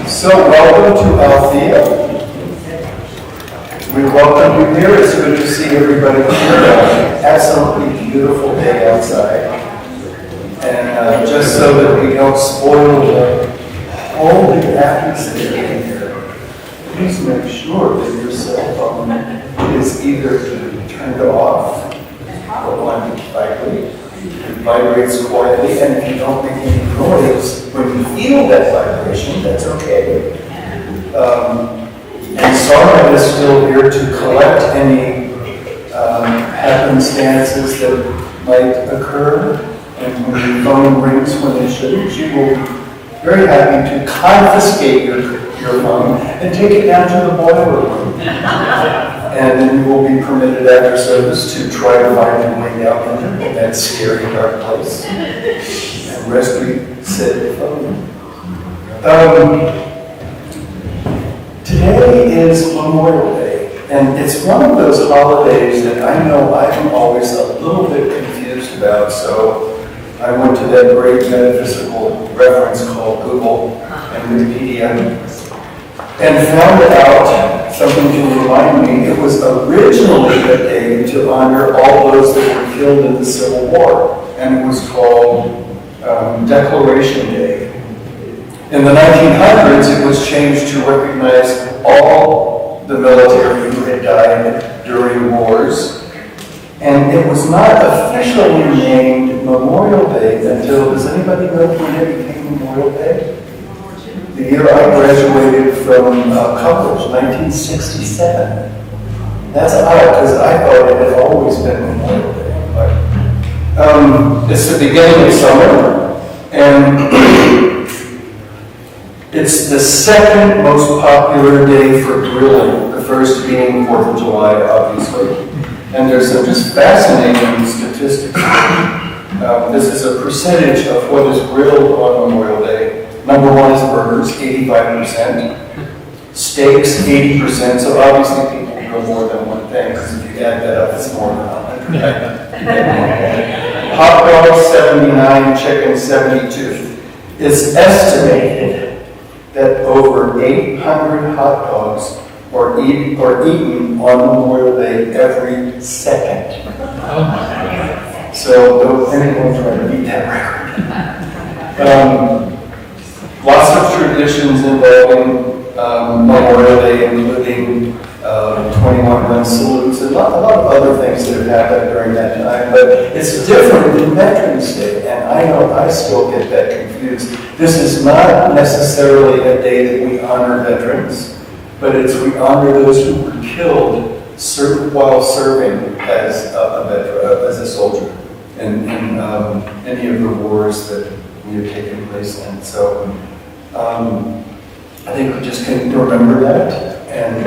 So welcome to Althea. We welcome you here. It's good to see everybody here. Absolutely beautiful day outside. And just so that we don't spoil the whole atmosphere here, please make sure that your cell phone is either turned off or on vibrate. It vibrates quietly, and if you don't make any noise when you feel that vibration, that's okay. And Sarah is still here to collect any happenstances that might occur, and when your phone rings when it shouldn't, she will be very happy to confiscate your phone and take it down to the boiler room. And then you will be permitted after service to try to find your way down into that scary dark place and rescue said phone. Today is Memorial Day, and it's one of those holidays that I know I'm always a little bit confused about, so I went to that great metaphysical reference called Google and Wikipedia and found out something to remind me. It was originally a day to honor all those that were killed in the Civil War, and it was called Declaration Day. In the 1900s, it was changed to recognize all the military who had died during wars. And it was not officially named Memorial Day until, does anybody know when it became Memorial Day? The year I graduated from college, 1967. That's odd, because I thought it had always been Memorial Day. But, it's the beginning of summer, and it's the second most popular day for grilling, the first being 4th of July, obviously. And there's some just fascinating statistics. This is a percentage of what is grilled on Memorial Day. Number one is burgers, 85%. Steaks, 80%. So obviously people grill more than one thing, because if you add that up, it's more than 100. Hot dogs, 79. Chicken, 72. It's estimated that over 800 hot dogs are eaten on Memorial Day every second. So don't anyone try to beat that record. Lots of traditions involving Memorial Day, including 21-gun salutes and a lot of other things that have happened during that time. But it's different than Veterans Day, and I know I still get that confused. This is not necessarily a day that we honor veterans, but it's we honor those who were killed while serving as a soldier in any of the wars that we have taken place in. So I think we just can remember that and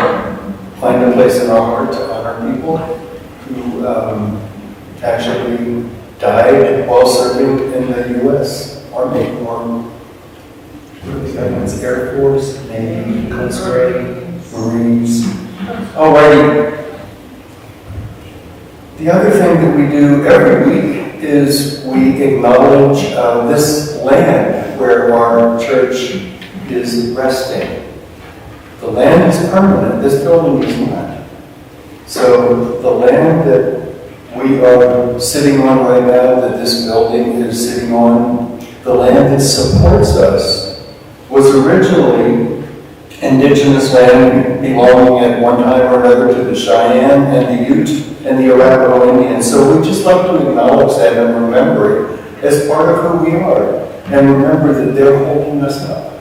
find a place in our heart to honor people who actually died while serving in the U.S. Army or Air Force, Navy, Coast Guard, Marines. Alrighty. The other thing that we do every week is we acknowledge this land where our church is resting. The land is permanent. This building is not. So the land that we are sitting on right now, that this building is sitting on, the land that supports us, was originally indigenous land belonging at one time or another to the Cheyenne and the Ute and the Arapaho Indians. So we just like to acknowledge that and remember it as part of who we are. And remember that they're holding us up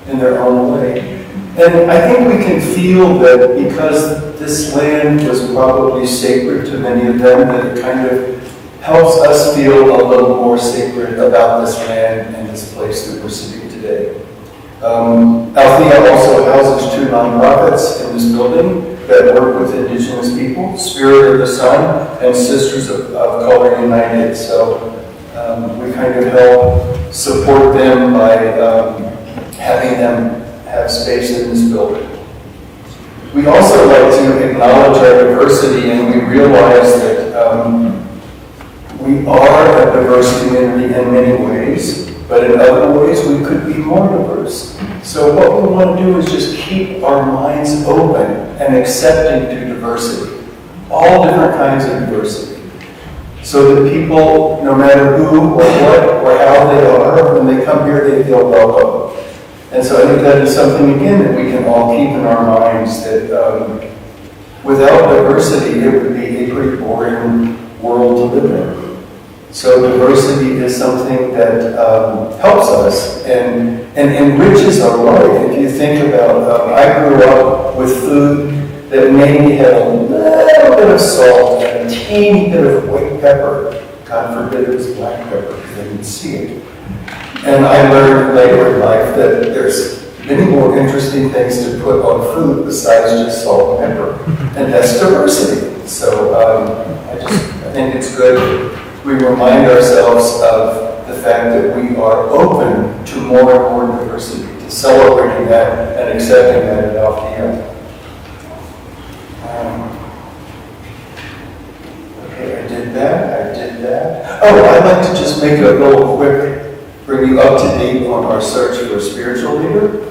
in their own way. And I think we can feel that because this land was probably sacred to many of them, that it kind of helps us feel a little more sacred about this land and this place that we're sitting today. Althea also houses 2 nonprofits in this building that work with indigenous people, Spirit of the Sun and Sisters of Color United. So we kind of help support them by having them have space in this building. We also like to acknowledge our diversity, and we realize that we are a diverse community in many ways, but in other ways we could be more diverse. So what we want to do is just keep our minds open and accepting to diversity, all different kinds of diversity, so that people, no matter who or what or how they are, when they come here, they feel welcome. And so I think that is something, again, that we can all keep in our minds, that without diversity, it would be a pretty boring world to live in. So diversity is something that helps us and enriches our life. If you think about, I grew up with food that maybe had a little bit of salt and teeny bit of white pepper. God forbid it was black pepper, because they didn't see it. And I learned later in life that there's many more interesting things to put on food besides just salt and pepper, and that's diversity. So I think it's good we remind ourselves of the fact that we are open to more and more diversity, to celebrating that and accepting that at Althea. Okay, I did that. Oh, I'd like to just make a little quick, bring you up to date on our search for a spiritual leader.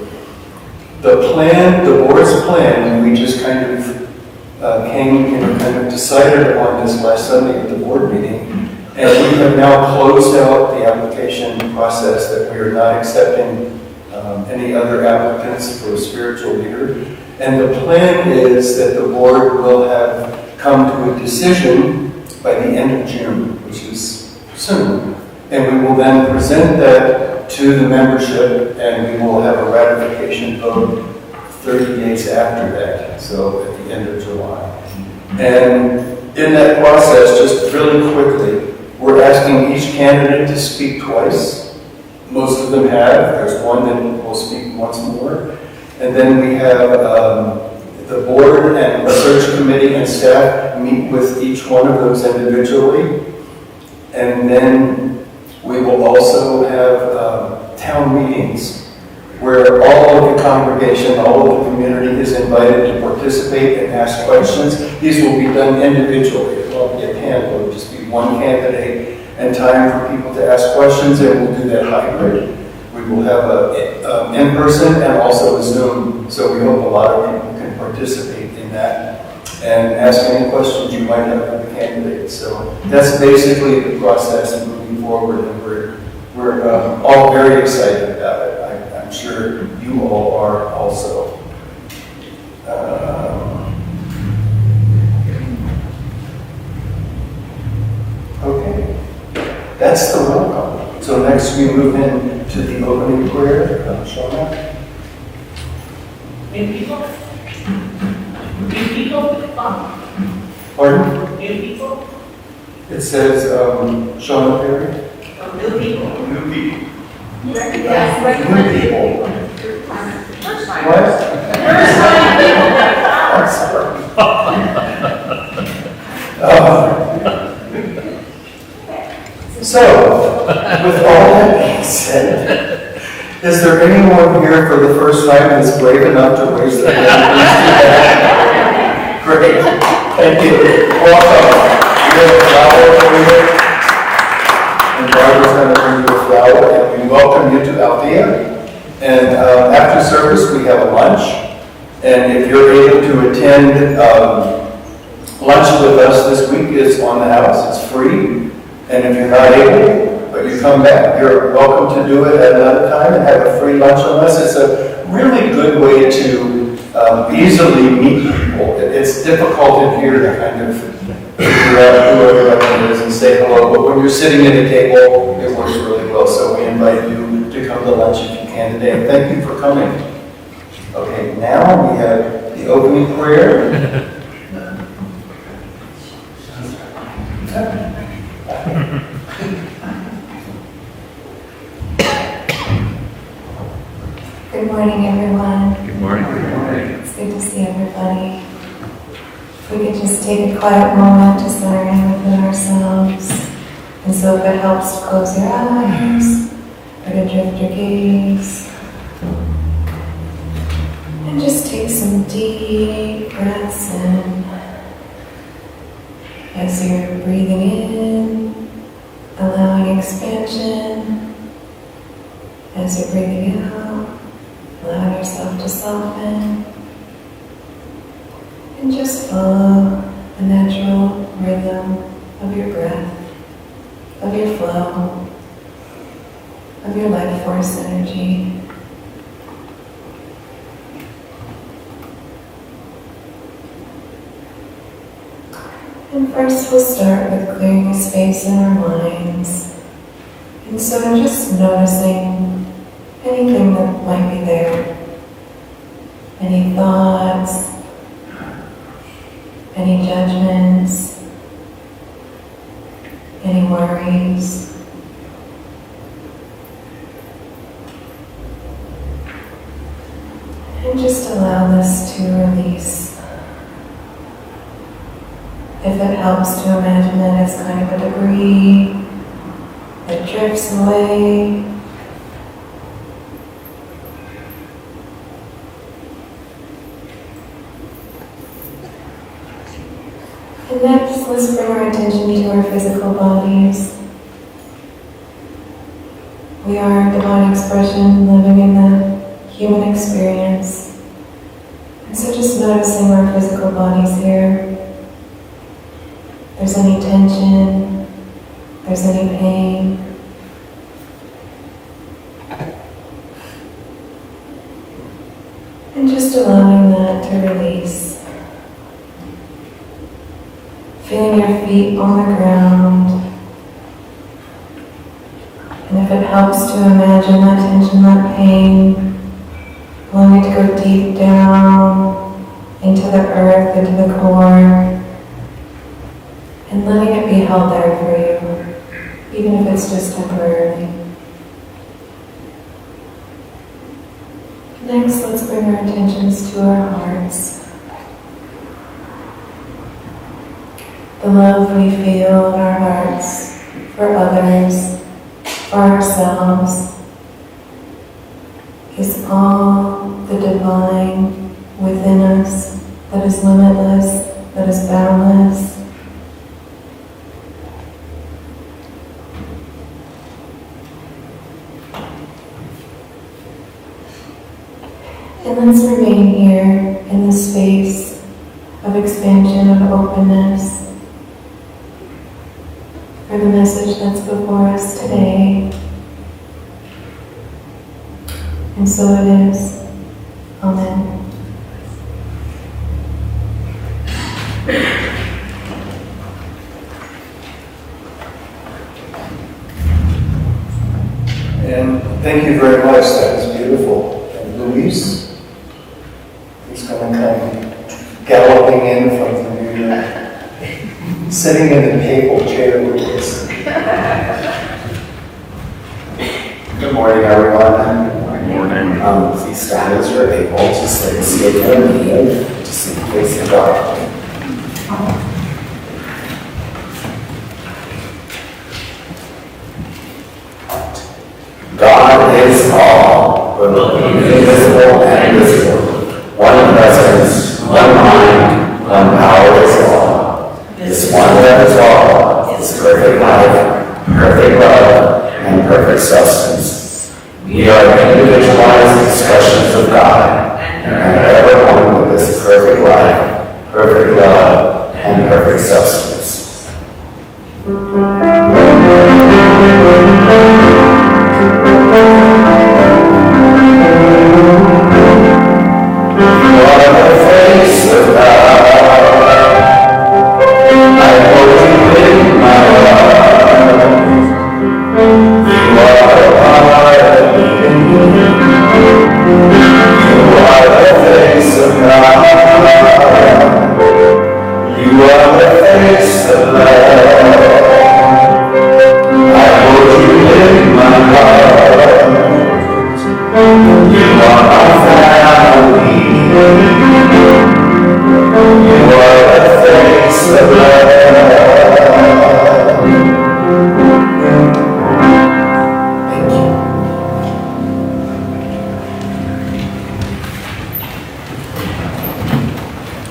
The board's plan, we just kind of decided on this last Sunday at the board meeting, and we have now closed out the application process, that we are not accepting any other applicants for a spiritual leader. And the plan is that the board will have come to a decision by the end of June, which is soon. And we will then present that to the membership, and we will have a ratification vote 30 days after that, so at the end of July. And in that process, just really quickly, we're asking each candidate to speak twice. Most of them have. There's one that will speak once more. And then we have the board and research committee and staff meet with each one of those individually. And then we will also have town meetings where all of the congregation, all of the community is invited to participate and ask questions. These will be done individually. It won't be a panel, it will just be one candidate and time for people to ask questions, and we'll do that hybrid. We will have a in-person and also a Zoom, so we hope a lot of people can participate in that and ask any questions you might have of the candidates. So that's basically the process moving forward, and we're all very excited about it. I'm sure you all are also. Okay, that's the welcome. So next we move into the opening prayer. Shauna? New people? New people? Pardon? New people? It says Shauna Perry? New people? New people. Yes, New people. First time. What? First time people. I'm sorry. So, with all that being said, is there anyone here for the first time that's brave enough to raise their hand? Great. Thank you. Welcome. We have a flower over here. And Barbara's going to bring you a flower, and we welcome you to Althea. And after service, we have a lunch. And if you're able to attend lunch with us this week, it's on the house. It's free. And if you're not able, but you come back, you're welcome to do it at another time and have a free lunch on us. It's a really good way to easily meet people. It's difficult in here to kind of figure out who everybody is and say hello, but when you're sitting at a table, it works really well. So we invite you to come to lunch if you can today. Thank you for coming. Okay, now we have the opening prayer. Good morning, everyone. Good morning. It's good to see everybody. If we could just take a quiet moment to center in within ourselves. And so if it helps to close your eyes or to drift your gaze. And just take some deep breaths in. As you're breathing in, allowing expansion. As you're breathing out, allow yourself to soften. And just follow the natural rhythm of your breath, of your flow, of your life force energy. And first we'll start with clearing a space in our minds. And so just noticing anything that might be there. Any thoughts, any judgments, any worries. And just allow this to release. If it helps to imagine it as kind of a debris that drifts away. And next, let's bring our attention to our physical bodies. We are divine expression living in the human experience. And so just noticing our physical bodies here. If there's any tension, if there's any pain. And just allowing that to release. Feeling your feet on the ground. And if it helps to imagine that tension, that pain, allowing it to go deep down into the earth, into the core, and letting it be held there for you, even if it's just temporarily. Next, let's bring our attentions to our hearts. The love we feel in our hearts for others, for ourselves, is all the divine within us that is limitless, that is boundless. And let's remain here in this space of expansion, of openness, for the message that's before us today. And so it is. Amen. And thank you very much. That was beautiful. And Luis, he's going to come galloping in from the New York, sitting in the papal chair with us. Good morning, everyone. Good morning. Please stand as you're able. Just like see your knee, just in place of God. God is all, both invisible and visible. One presence, one mind, one power is all. This one that is all is perfect life, perfect love, and perfect substance. We are individualized expressions of God, and are ever one with this perfect life, perfect love, and perfect substance.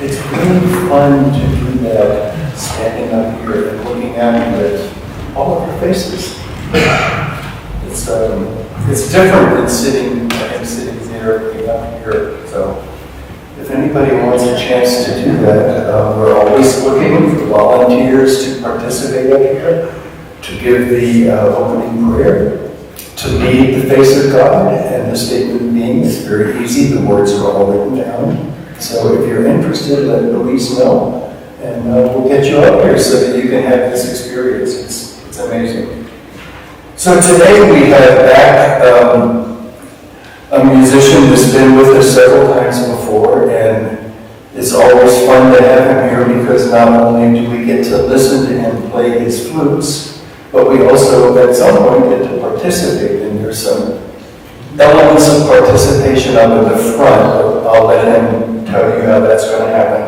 It's really fun to do that, standing up here and looking at all of your faces. It's different than sitting there, looking up here. So if anybody wants a chance to do that, we're always looking for volunteers to participate up here, to give the opening prayer, to lead the face of God, and the statement being is very easy. The words are all written down. So if you're interested, let Louise know, and we'll get you up here so that you can have this experience. It's amazing. So today we have back a musician who's been with us several times before, and it's always fun to have him here because not only do we get to listen to him play his flutes, but we also at some point get to participate, and there's some elements of participation up in the front. I'll let him tell you how that's going to happen.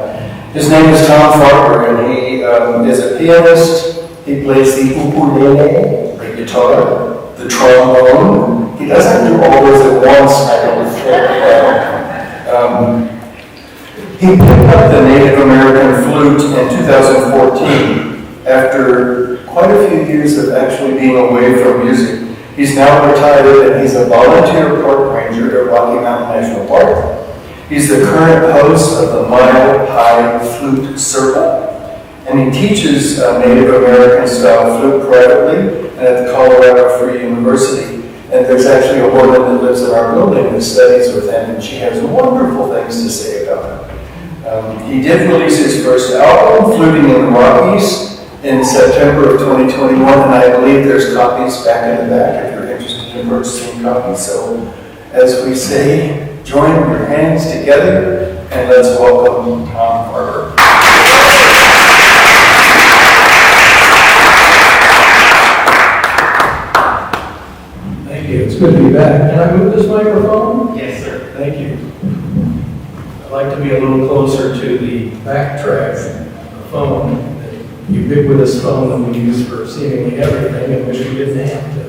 His name is Tom Farber, and he is a pianist. He plays the ukulele, the guitar, the trombone. He doesn't do all those at once, I don't think. He picked up the Native American flute in 2014 after quite a few years of actually being away from music. He's now retired and he's a volunteer park ranger at Rocky Mountain National Park. He's the current host of the Mile High Flute Circle, and he teaches Native American style flute privately and at the Colorado Free University. And there's actually a woman that lives in our building that studies with him, and she has wonderful things to say about him. He did release his first album, Fluting in the Rockies, in September of 2021, and I believe there's copies back in the back if you're interested in purchasing copies. So, as we say, join your hands together and let's welcome Tom Farber. Thank you. It's good to be back. Can I move this microphone? Yes, sir. Thank you. I'd like to be a little closer to the backtrack phone, the ubiquitous phone that we use for seemingly everything and wish we didn't have to.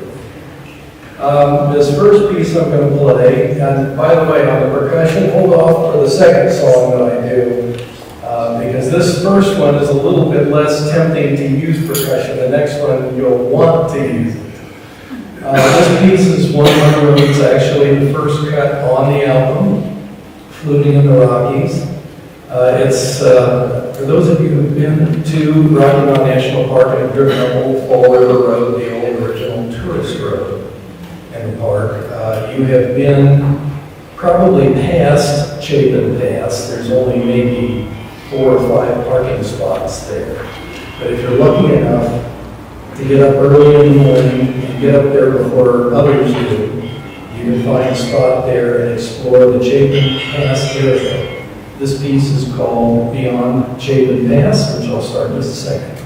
This first piece I'm going to play, and by the way, on the percussion, hold off for the second song that I do, because this first one is a little bit less tempting to use percussion. The next one, you'll want to use it. This piece is one of my roots, actually the first cut on the album, Fluting in the Rockies. It's, for those of you who've been to Rocky Mountain National Park and have driven up Old Fall River Road, the old original tourist road in the park, you have been probably past Chapin Pass. There's only maybe 4 or 5 parking spots there. But if you're lucky enough to get up early in the morning and get up there before others do, you can find a spot there and explore the Chapin Pass area. This piece is called Beyond Chapin Pass, which I'll start in just a second.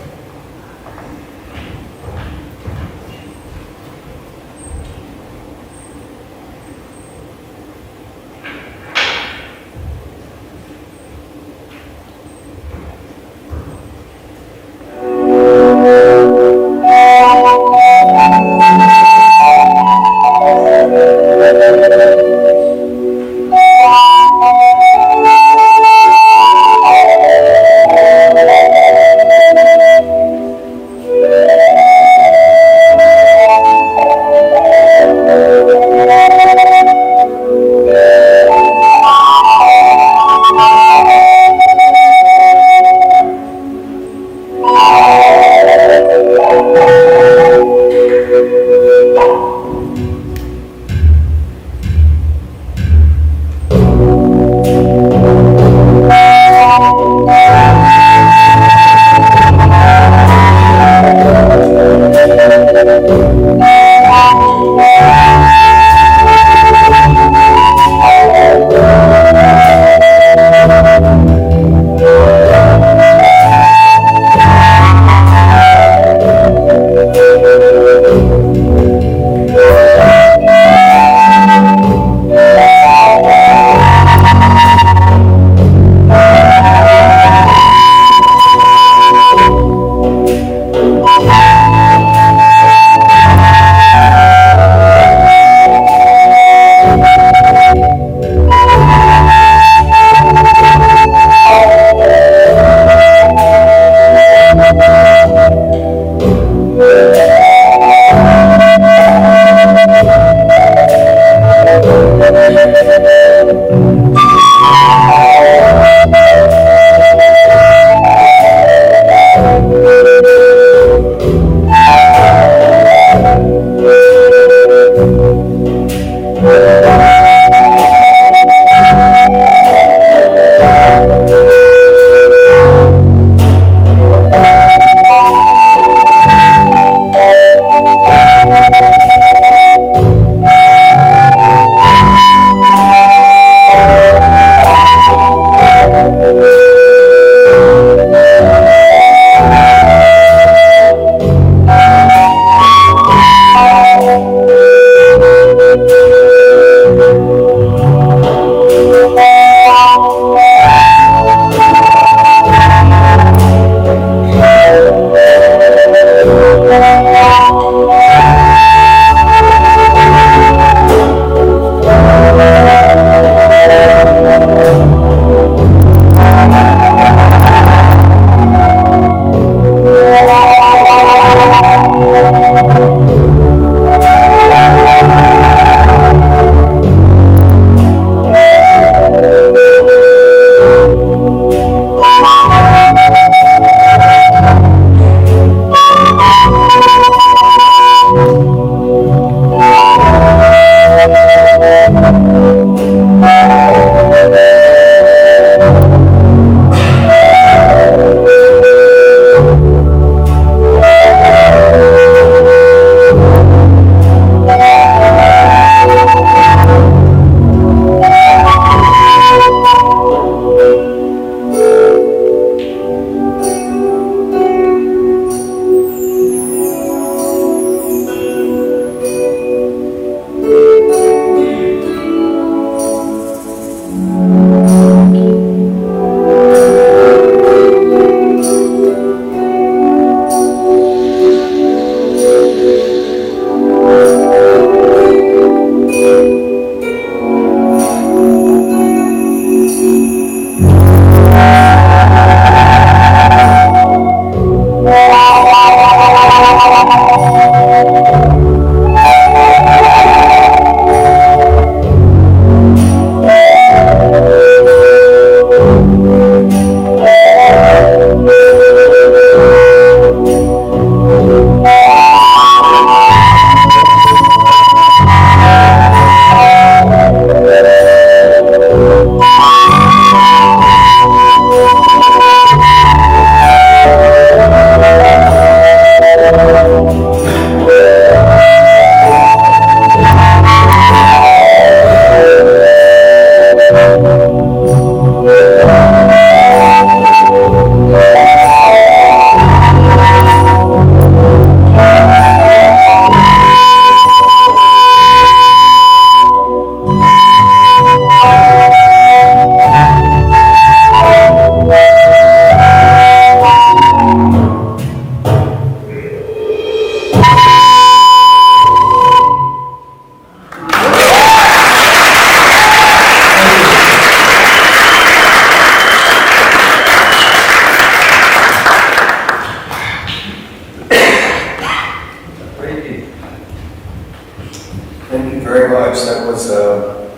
very much. That was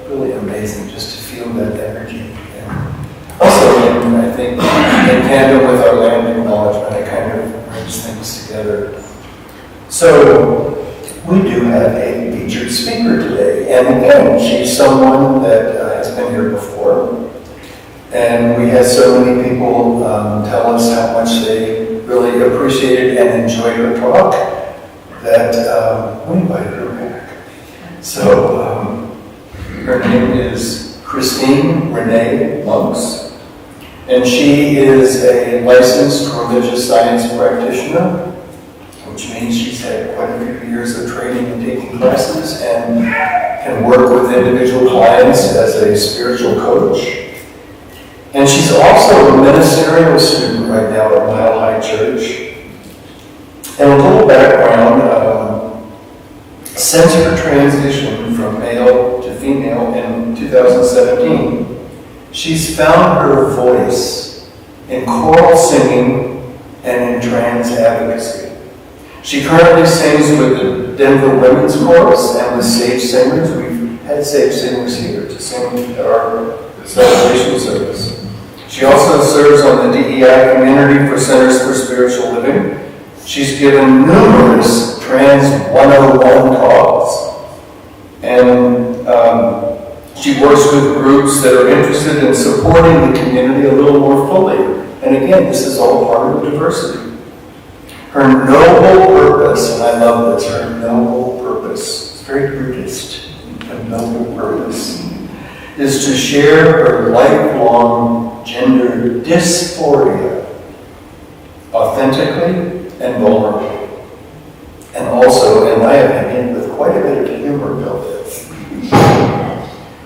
really amazing just to feel that energy. And also, I think in tandem with our land acknowledgement, it kind of brings things together. So, we do have a featured speaker today. And again, she's someone that has been here before. And we had so many people tell us how much they really appreciated and enjoyed her talk that we invited her back. So her name is Christine Renee Monks, and she is a licensed religious science practitioner, which means she's had quite a few years of training and taking classes and can work with individual clients as a spiritual coach. And she's also a ministerial student right now at Mile High Church. And a little background, since her transition from male to female in 2017, she's found her voice in choral singing and in trans advocacy. She currently sings with the Denver Women's Chorus and with Sage Singers. We've had Sage Singers here to sing at our celebration service. She also serves on the DEI Community for Centers for Spiritual Living. She's given numerous Trans 101 talks. And she works with groups that are interested in supporting the community a little more fully. And again, this is all part of diversity. Her noble purpose, and I love this, her noble purpose, it's very Buddhist, a noble purpose, is to share her lifelong gender dysphoria authentically and vulnerably. And also, in my opinion, with quite a bit of humor built in.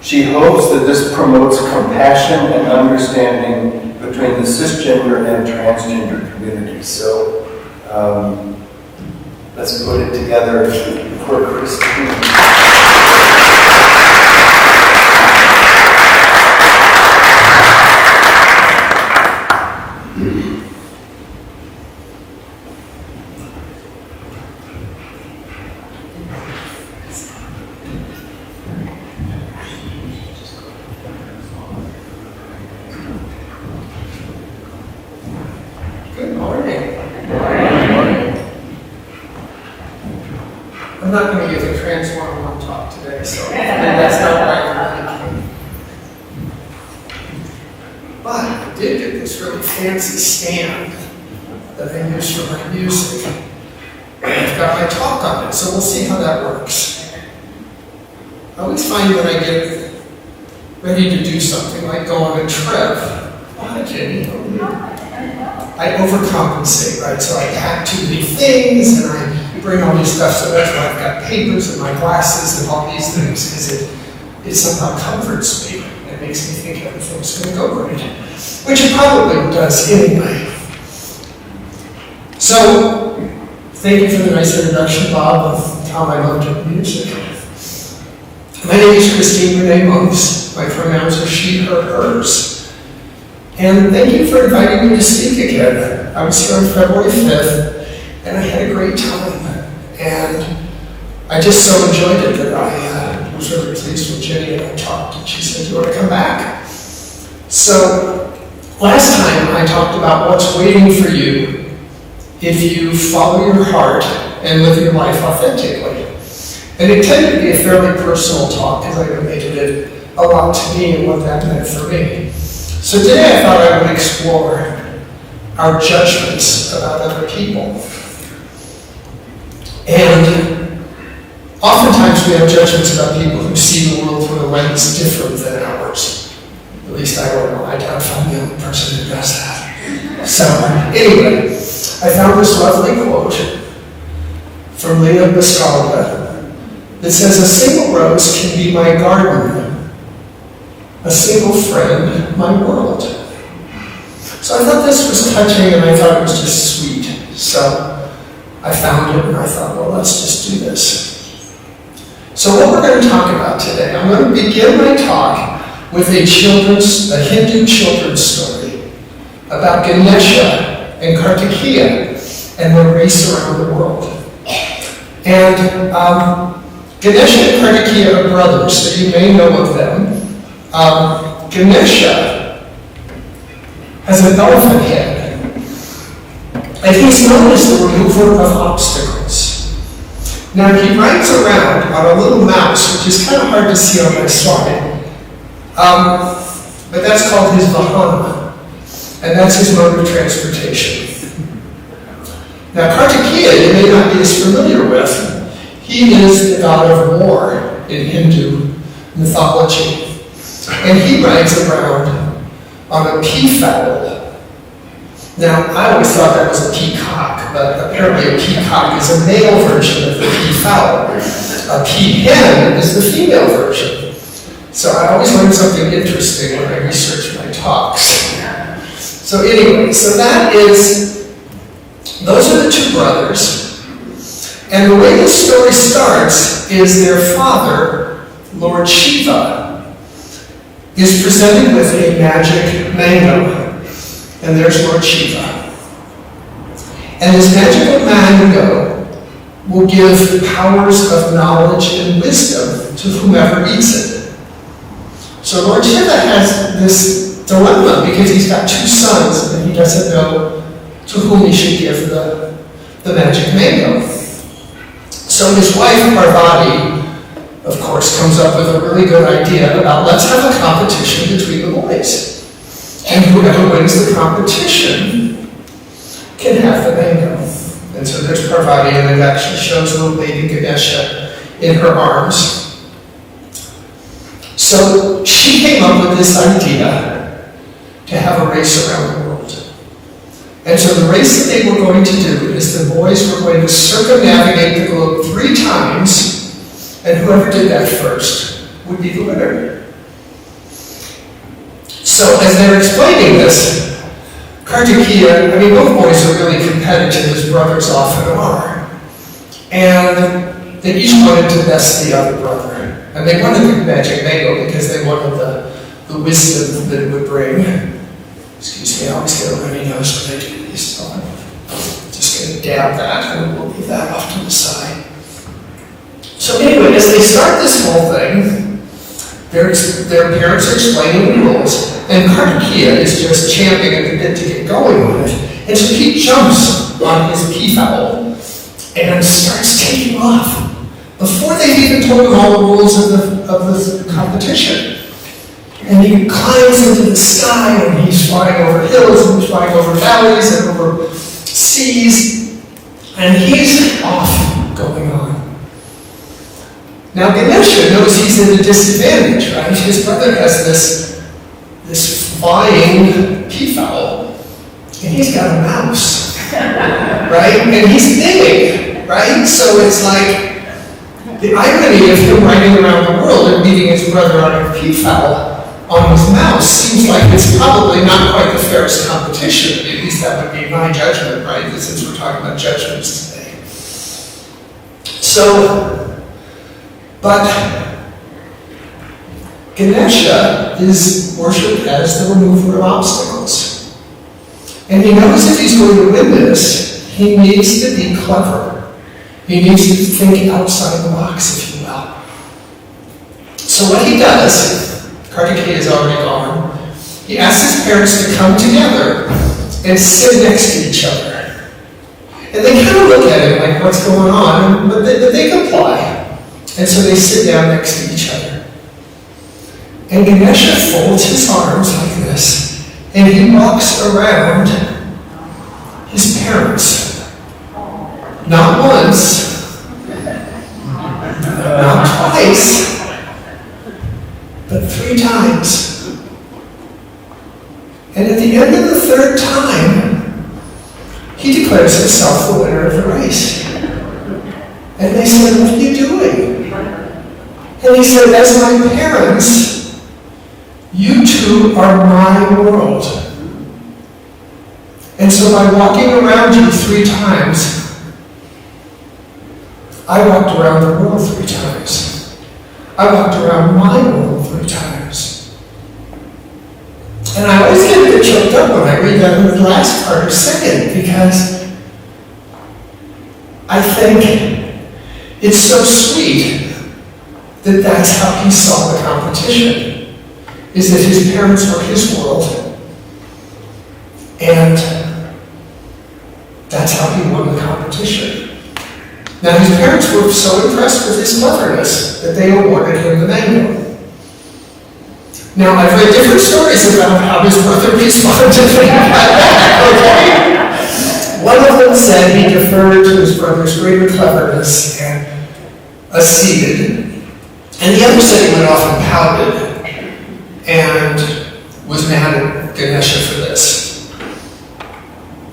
She hopes that this promotes compassion and understanding between the cisgender and transgender communities. So, let's put it together for Christine. Good morning. I'm not going to give a Trans 101 talk today, so that's not why I'm really. But I did get this really fancy stand that I use for my music. And I've got my talk on it, so we'll see how that works. I always find that I get ready to do something, like go on a trip. Oh, hi, Jenny. I overcompensate, right? So I pack too many things and I bring all these stuff, so that's why I've got papers and my glasses and all these things, because it somehow comforts me. It makes me think everything's going to go great, which it probably does anyway. So, thank you for the nice introduction, Bob, of how I loved your music. My name is Christine Renee Monks. My pronouns are she, her, hers. And thank you for inviting me to speak again. I was here on February 5th, and I had a great time. And I just so enjoyed it that I was really pleased with Jenny, and I talked, and she said, "You want to come back?" So, last time I talked about what's waiting for you if you follow your heart and live your life authentically. And it tended to be a fairly personal talk, because I related it a lot to me and what that meant for me. So today I thought I would explore our judgments about other people. And oftentimes we have judgments about people who see the world through a lens different than ours. At least I don't know. I doubt if I'm the only person who does that. So anyway, I found this lovely quote from Leah Biscalda that says, "A single rose can be my garden, a single friend, my world." So I thought this was touching, and I thought it was just sweet. So I found it, and I thought, well, let's just do this. So what we're going to talk about today, I'm going to begin my talk with a Hindu children's story about Ganesha and Kartikeya and their race around the world. And Ganesha and Kartikeya are brothers, so you may know of them. Ganesha has an elephant head, and he's known as the remover of obstacles. Now he rides around on a little mouse, which is kind of hard to see on my slide, but that's called his vahana, and that's his mode of transportation. Now Kartikeya, you may not be as familiar with. He is the god of war in Hindu mythology. And he rides around on a peafowl. Now, I always thought that was a peacock, but apparently a peacock is a male version of the peafowl. A peahen is the female version. So I always learn something interesting when I research my talks. So anyway, those are the two brothers. And the way the story starts is their father, Lord Shiva, is presented with a magic mango. And there's Lord Shiva. And this magical mango will give powers of knowledge and wisdom to whomever eats it. So Lord Shiva has this dilemma because he's got two sons and he doesn't know to whom he should give the magic mango. So his wife, Parvati, of course, comes up with a really good idea about let's have a competition between the boys. And whoever wins the competition can have the mango. And so there's Parvati, and it actually shows little baby Ganesha in her arms. So she came up with this idea to have a race around the world. And so the race that they were going to do is the boys were going to circumnavigate the globe 3 times, and whoever did that first would be the winner. So as they're explaining this, Kartikeya, both boys are really competitive, as brothers often are. And they each wanted to best the other brother. And they wanted the magic mango because they wanted the wisdom that it would bring. Excuse me, I always get a runny nose when I do these, so I'm just going to dab that and we'll leave that off to the side. So anyway, as they start this whole thing, their parents are explaining the rules, and Kartikeya is just champing at the bit to get going with it. And so he jumps on his peafowl and starts taking off before they've even told him all the rules of the competition. And he climbs into the sky, and he's flying over hills, and he's flying over valleys, and over seas, and he's off going on. Now Ganesha knows he's at a disadvantage, right? His brother has this flying peafowl, and he's got a mouse, right? And he's big, right? So it's like the irony of him riding around the world and meeting his brother on a peafowl on his mouse seems like it's probably not quite the fairest competition. At least that would be my judgment, right? Since we're talking about judgments today. But Ganesha is worshipped as the remover of obstacles. And he knows if he's going to win this, he needs to be clever. He needs to think outside the box, if you will. So what he does, Kartikeya is already gone, he asks his parents to come together and sit next to each other. And they kind of look at him like, what's going on? But they comply. And so they sit down next to each other. And Ganesha folds his arms like this, and he walks around his parents. Not once, not twice, but 3 times. And at the end of the 3rd time, he declares himself the winner of the race. And they said, what are you doing? And he said, as my parents, you two are my world. And so by walking around you 3 times, I walked around the world 3 times. I walked around my world 3 times. And I always get a bit choked up when I read that in the last part or second, because I think it's so sweet that that's how he saw the competition, is that his parents were his world, and that's how he won the competition. Now, his parents were so impressed with his cleverness that they awarded him the manual. Now, I've read different stories about how his brother responded to that, okay? One of them said he deferred to his brother's greater cleverness and acceded. And the other said he went off and pouted and was mad at Ganesha for this.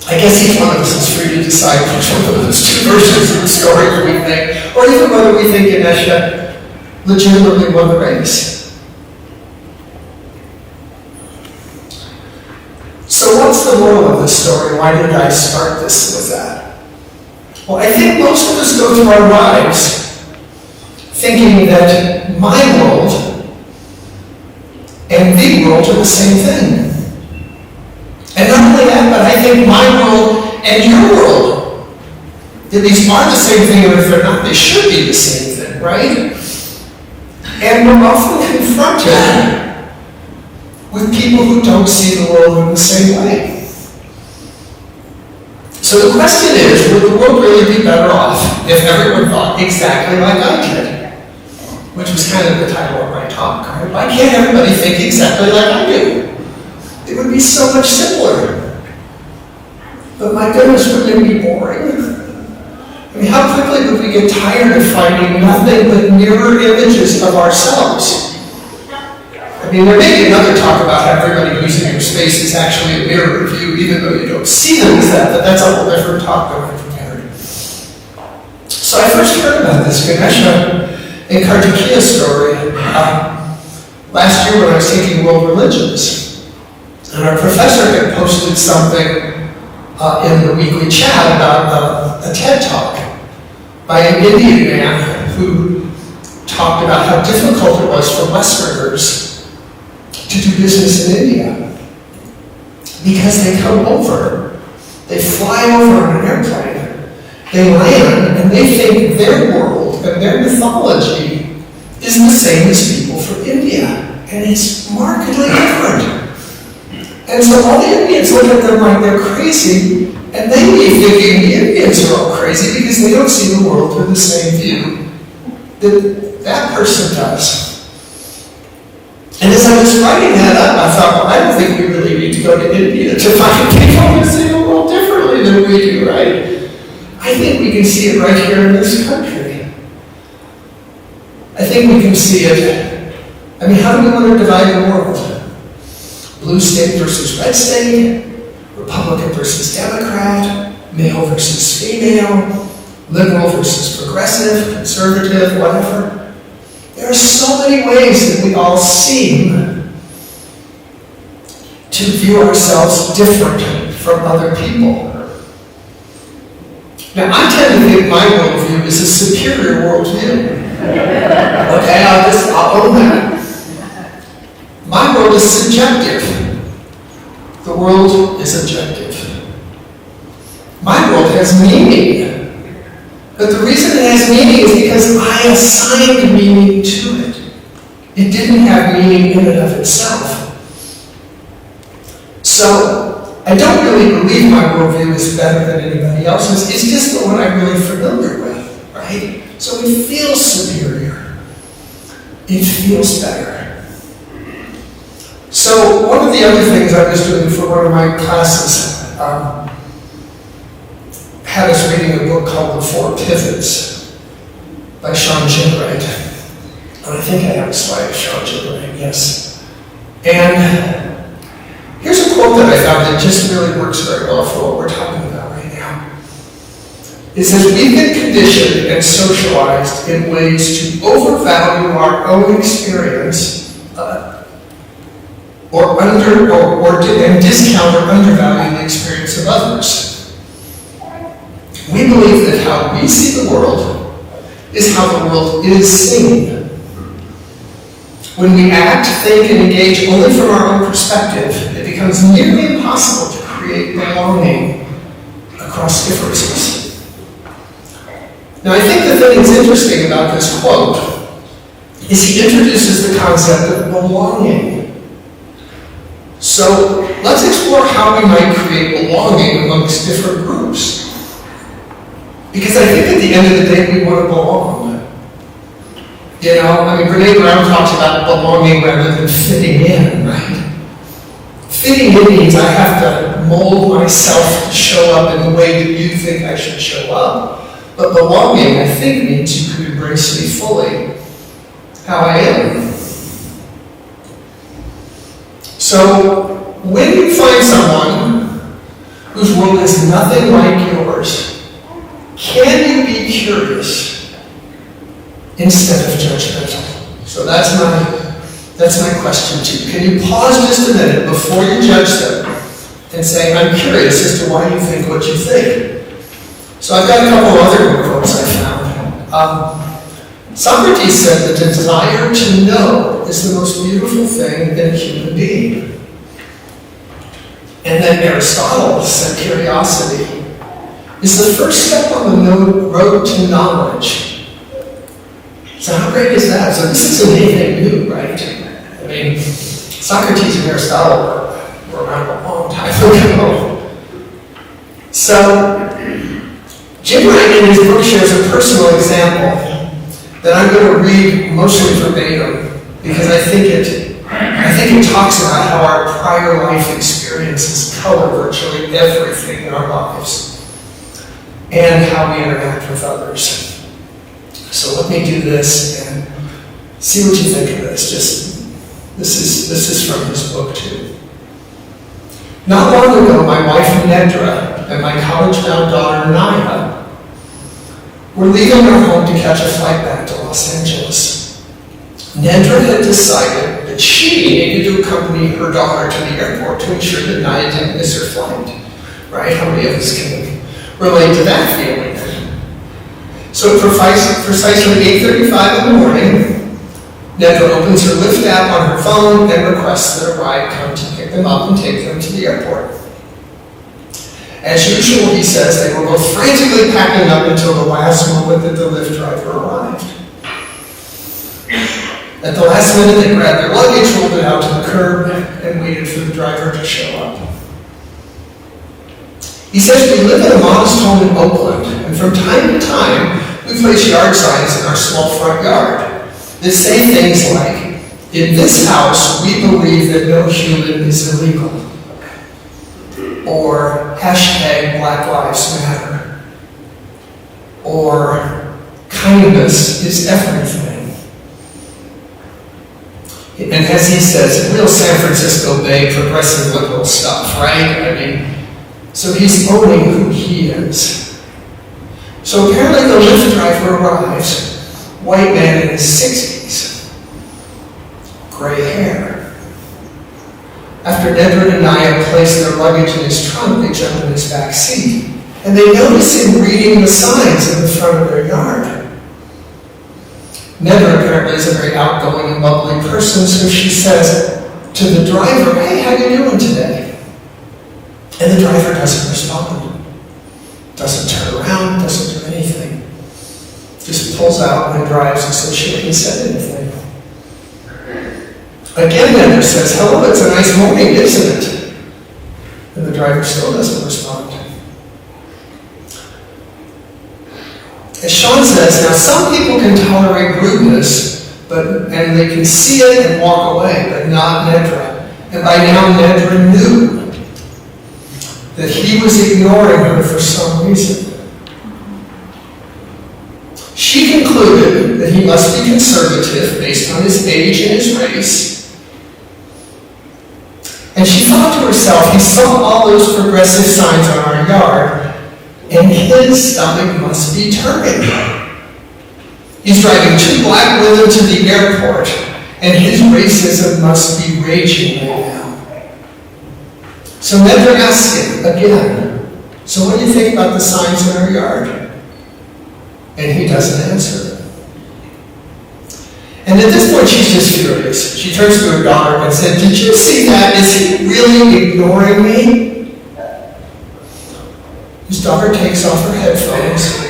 I guess each one of us is free to decide which one of those two versions of the story we think, or even whether we think Ganesha legitimately won the race. So what's the moral of this story? Why did I start this with that? Well, I think most of us go through our lives thinking that my world and the world are the same thing. And not only that, but I think my world and your world, that these are the same thing, and if they're not, they should be the same thing, right? And we're often confronted with people who don't see the world in the same way. So the question is, would the world really be better off if everyone thought exactly like I did? Which was kind of the title of my talk, right? Why can't everybody think exactly like I do? It would be so much simpler. But my goodness, wouldn't it be boring? I mean, how quickly would we get tired of finding nothing but mirror images of ourselves? I mean, there may be another talk about how everybody who's in your space is actually a mirror of you, even though you don't see them as that, but that's a whole different talk that I'm preparing. So I first heard about this Ganesha and Kartikeya story last year when I was taking world religions. And our professor had posted something in the weekly chat about a TED Talk by an Indian man who talked about how difficult it was for Westerners to do business in India. Because they come over, they fly over on an airplane, they land, and they think their world and their mythology is the same as people from India. And it's markedly different. And so all the Indians look at them like they're crazy, and they may be thinking the Indians are all crazy because they don't see the world through the same view that that person does. And as I was writing that up, I thought, well, I don't think we really need to go to India to find people who see the world differently than we do, right? I think we can see it right here in this country. I think we can see it. I mean, how do we want to divide the world? Blue state versus red state, Republican versus Democrat, male versus female, liberal versus progressive, conservative, whatever. There are so many ways that we all seem to view ourselves different from other people. Now, I tend to think my worldview is a superior worldview. Okay, I'll own that. My world is subjective. The world is objective. My world has meaning. But the reason it has meaning is because I assigned meaning to it. It didn't have meaning in and of itself. So, I don't really believe my worldview is better than anybody else's. It's just the one I'm really familiar with, right? So it feels superior. It feels better. So one of the other things I was doing for one of my classes had us reading a book called The Four Pivots by Sean Gilbride. And I think I have a slide of Sean Gilbride, yes. And here's a quote that I found that just really works very well for what we're talking about right now. It says, we've been conditioned and socialized in ways to overvalue our own experience and discount or undervalue the experience of others. We believe that how we see the world is how the world is seen. When we act, think, and engage only from our own perspective, it becomes nearly impossible to create belonging across differences. Now, I think the thing that's interesting about this quote is he introduces the concept of belonging. So let's explore how we might create belonging amongst different groups. Because I think at the end of the day, we want to belong. You know, I mean, Renee Brown talks about belonging rather than fitting in, right? Fitting in means I have to mold myself to show up in the way that you think I should show up. But belonging, I think, means you can embrace me fully, how I am. So, when you find someone whose world is nothing like yours, can you be curious instead of judgmental? So that's my question to you. Can you pause just a minute before you judge them and say, I'm curious as to why you think what you think? So I've got a couple other quotes I found. Socrates said the desire to know is the most beautiful thing in a human being. And then Aristotle said curiosity is the first step on the road to knowledge. So how great is that? So this isn't anything new, right? I mean, Socrates and Aristotle were around a long time ago. So, Jim Wright in his book shares a personal example that I'm going to read mostly verbatim because I think it talks about how our prior life experiences color virtually everything in our lives and how we interact with others. So let me do this and see what you think of this. This is from his book too. Not long ago, my wife Nedra and my college-bound daughter Naya were leaving our home to catch a flight back to Los Angeles. Nedra had decided that she needed to accompany her daughter to the airport to ensure that Naya didn't miss her flight. Right? How many of us can relate to that feeling? So at precisely 8:35 in the morning, Nedra opens her Lyft app on her phone and requests that a ride come to pick them up and take them to the airport. As usual, he says they were both frantically packing up until the last moment that the Lyft driver arrived. At the last minute, they grabbed their luggage, rolled it out to the curb, and waited for the driver to show up. He says we live in a modest home in Oakland, and from time to time, we place yard signs in our small front yard that say things like, in this house, we believe that no human is illegal. Or hashtag Black Lives Matter. Or kindness is everything. And as he says, real San Francisco Bay progressive liberal stuff, right? I mean, so he's owning who he is. So apparently the Lyft driver arrives, white man in his 60s, gray hair. After Nedra and Naya place their luggage in his trunk, they jump in his back seat, and they notice him reading the signs in the front of their yard. Nedra apparently is a very outgoing and bubbly person, so she says to the driver, hey, how you doing today? And the driver doesn't respond. Doesn't turn around, doesn't do anything. Just pulls out and drives as though she hadn't said anything. Again, Nedra says, hello, it's a nice morning, isn't it? And the driver still doesn't respond. As Sean says, now some people can tolerate rudeness, and they can see it and walk away, but not Nedra. And by now, Nedra knew that he was ignoring her for some reason. She concluded that he must be conservative based on his age and his race. And she thought to herself, he saw all those progressive signs on our yard, and his stomach must be turning. He's driving 2 black women to the airport, and his racism must be raging right now. So Nedra asks him again, so what do you think about the signs in our yard? And he doesn't answer. And at this point, she's just furious. She turns to her daughter and said, did you see that? Is he really ignoring me? His daughter takes off her headphones,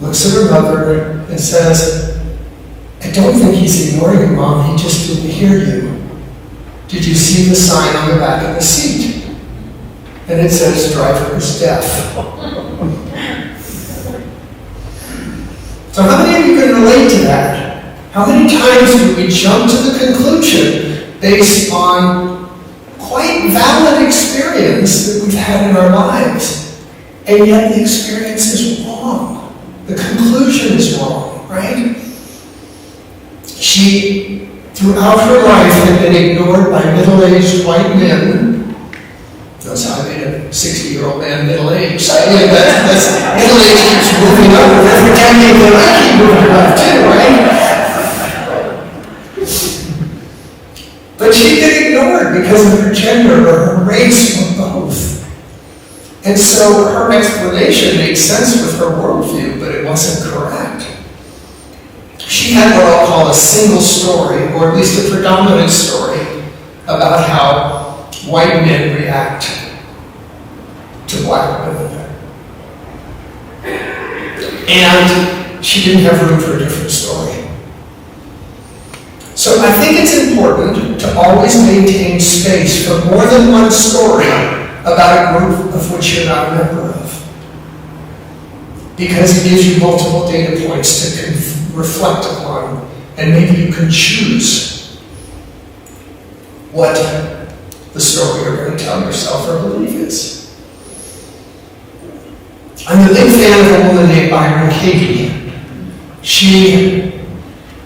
looks at her mother, and says, I don't think he's ignoring you, Mom. He just didn't hear you. Did you see the sign on the back of the seat? And it says, driver is deaf. So how many of you can relate to that? How many times do we jump to the conclusion based on quite valid experience that we've had in our lives, and yet the experience is wrong? The conclusion is wrong, right? She, throughout her life, had been ignored by middle-aged white men. That's how I made a 60-year-old man middle-aged. So, yeah, that's middle-age keeps moving up. Every decade that I keep moving up too, right? But she'd been ignored because of her gender or her race or both. And so her explanation made sense with her worldview, but it wasn't correct. She had what I'll call a single story, or at least a predominant story, about how white men react to black women. And she didn't have room for a different story. So I think it's important to always maintain space for more than one story about a group of which you're not a member of. Because it gives you multiple data points to reflect upon, and maybe you can choose what the story you're going to tell yourself or believe is. I'm a big fan of a woman named Byron Katie. She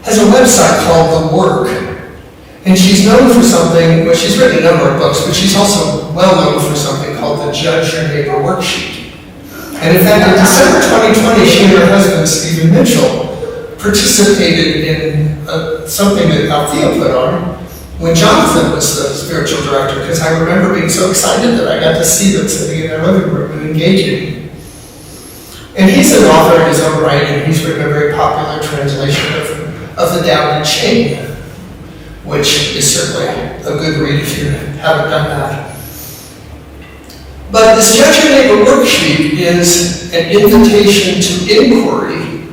has a website called The Work, and she's known for something, well, she's written a number of books, but she's also well known for something called the Judge Your Neighbor Worksheet. And in fact, in December 2020, she and her husband, Stephen Mitchell, participated in something that Althea put on when Jonathan was the spiritual director, because I remember being so excited that I got to see them sitting in their living room and engaging. And he's an author in his own right, and he's written a very popular translation of the Tao Te Ching, which is certainly a good read if you haven't done that. But this Judge Your Neighbor Worksheet is an invitation to inquiry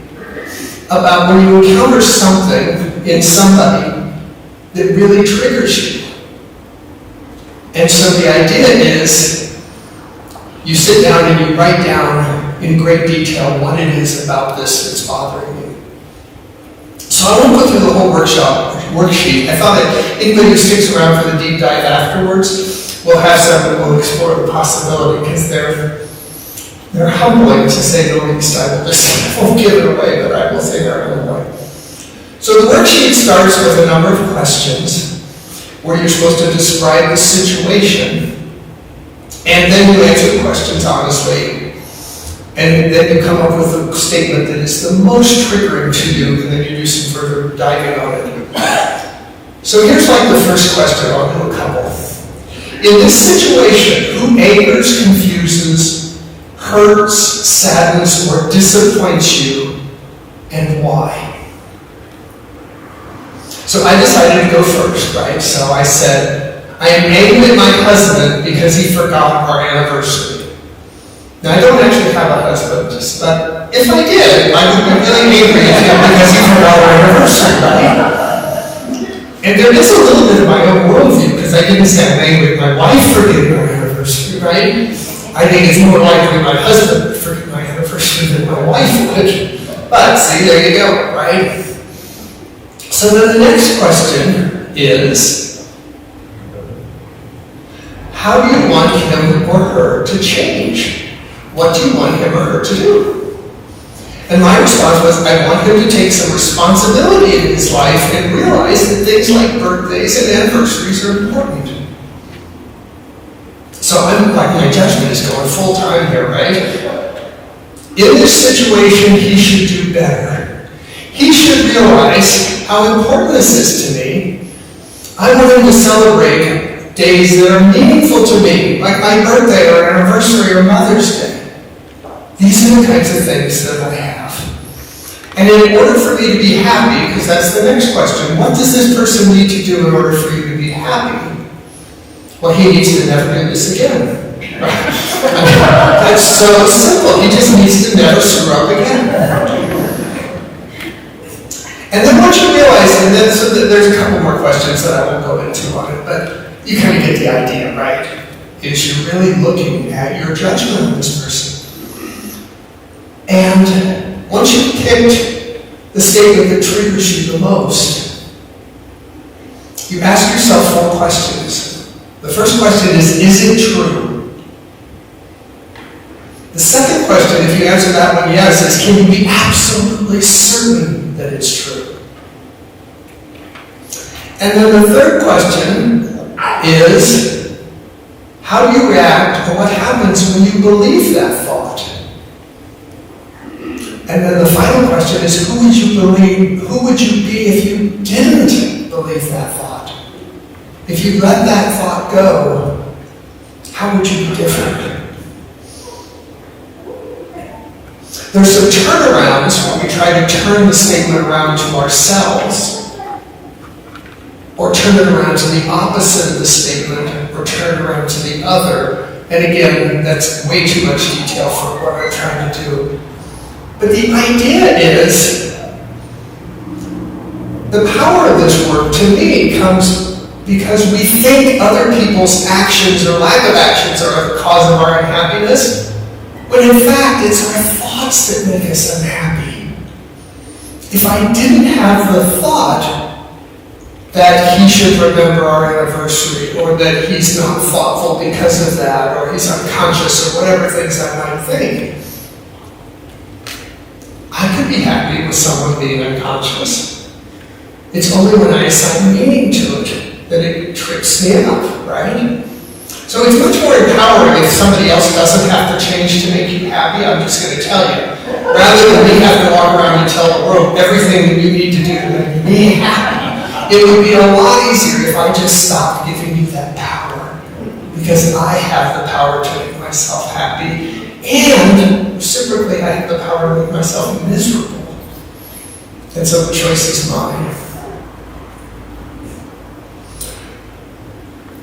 about when you encounter something in somebody that really triggers you. And so the idea is you sit down and you write down in great detail what it is about this that's bothering you. So I won't go through the whole worksheet. I thought that anybody who sticks around for the deep dive afterwards will have some that will explore the possibility, because they're humbling, to say the least. I won't give it away, but I will say they're humbling. So the worksheet starts with a number of questions where you're supposed to describe the situation, and then you answer the questions honestly, and then you come up with a statement that is the most triggering to you, and then you do some further diving on it. So here's like the first question. I'll do a couple. In this situation, who angers, confuses, hurts, saddens, or disappoints you, and why? So I decided to go first, right? So I said, I am angry at my husband because he forgot our anniversary. Now, I don't actually have a husband, but if I did, I would be really angry at him because he forgot our anniversary, right? And there is a little bit of my own worldview, because I didn't say I'm angry at my wife for forgetting our anniversary, right? I think it's more likely my husband would forget my anniversary than my wife would. But see, there you go, right? So then the next question is, how do you want him or her to change? What do you want him or her to do? And my response was, I want him to take some responsibility in his life and realize that things like birthdays and anniversaries are important. So I'm like, my judgment is going full time here, right? In this situation, he should do better. He should realize how important this is to me. I want him to celebrate days that are meaningful to me, like my birthday or anniversary or Mother's Day. These are the kinds of things that I have. And in order for me to be happy, because that's the next question, what does this person need to do in order for you to be happy? Well, he needs to never do this again. Right? That's so simple. He just needs to never screw up again. And then once you realize and then there's a couple more questions that I won't go into on it, but you kind of get the idea, right? Is you're really looking at your judgment of this person. And once you've picked the statement that triggers you the most, you ask yourself 4 questions. The first question is it true? The second question, if you answer that one yes, is can you be absolutely certain that it's true? And then the third question is, how do you react or what happens when you believe that thought? And then the final question is, who would you be if you didn't believe that thought? If you let that thought go, how would you be different? There's some turnarounds where we try to turn the statement around to ourselves, or turn it around to the opposite of the statement, or turn it around to the other. And again, that's way too much detail for what I'm trying to do. But the idea is, the power of this work to me comes because we think other people's actions or lack of actions are the cause of our unhappiness, when in fact it's our thoughts that make us unhappy. If I didn't have the thought that he should remember our anniversary, or that he's not thoughtful because of that, or he's unconscious, or whatever things I might think, I could be happy with someone being unconscious. It's only when I assign meaning to it that it trips me up, right? So it's much more empowering if somebody else doesn't have to change to make you happy. I'm just going to tell you. Rather than me having to walk around and tell the world everything that you need to do to make me happy, it would be a lot easier if I just stopped giving you that power. Because I have the power to make myself happy. And reciprocally, I have the power to make myself miserable. And so the choice is mine.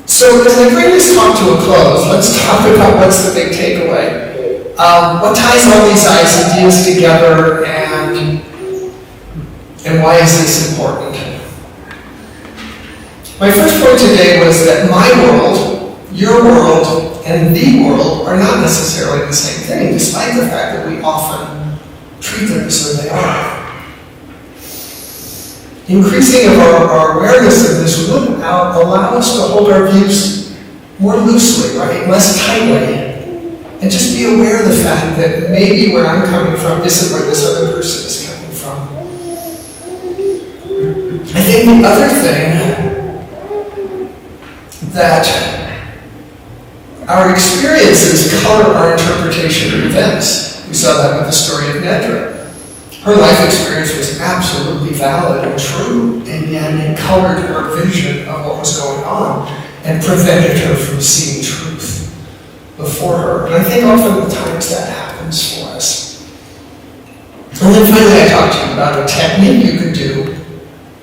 So as I bring this talk to a close, let's talk about what's the big takeaway. What ties all these ideas together, and why is this important? My first point today was that my world, your world, and the world are not necessarily the same thing, despite the fact that we often treat them as though they are. Increasing of our awareness of this would allow us to hold our views more loosely, right? Less tightly. And just be aware of the fact that maybe where I'm coming from isn't where this other person is coming from. I think the other thing that our experiences color our interpretation of events. We saw that with the story of Nedra. Her life experience was absolutely valid and true, and yet it colored her vision of what was going on and prevented her from seeing truth before her. And I think often the times that happens for us. And then finally I talked to you about a technique you could do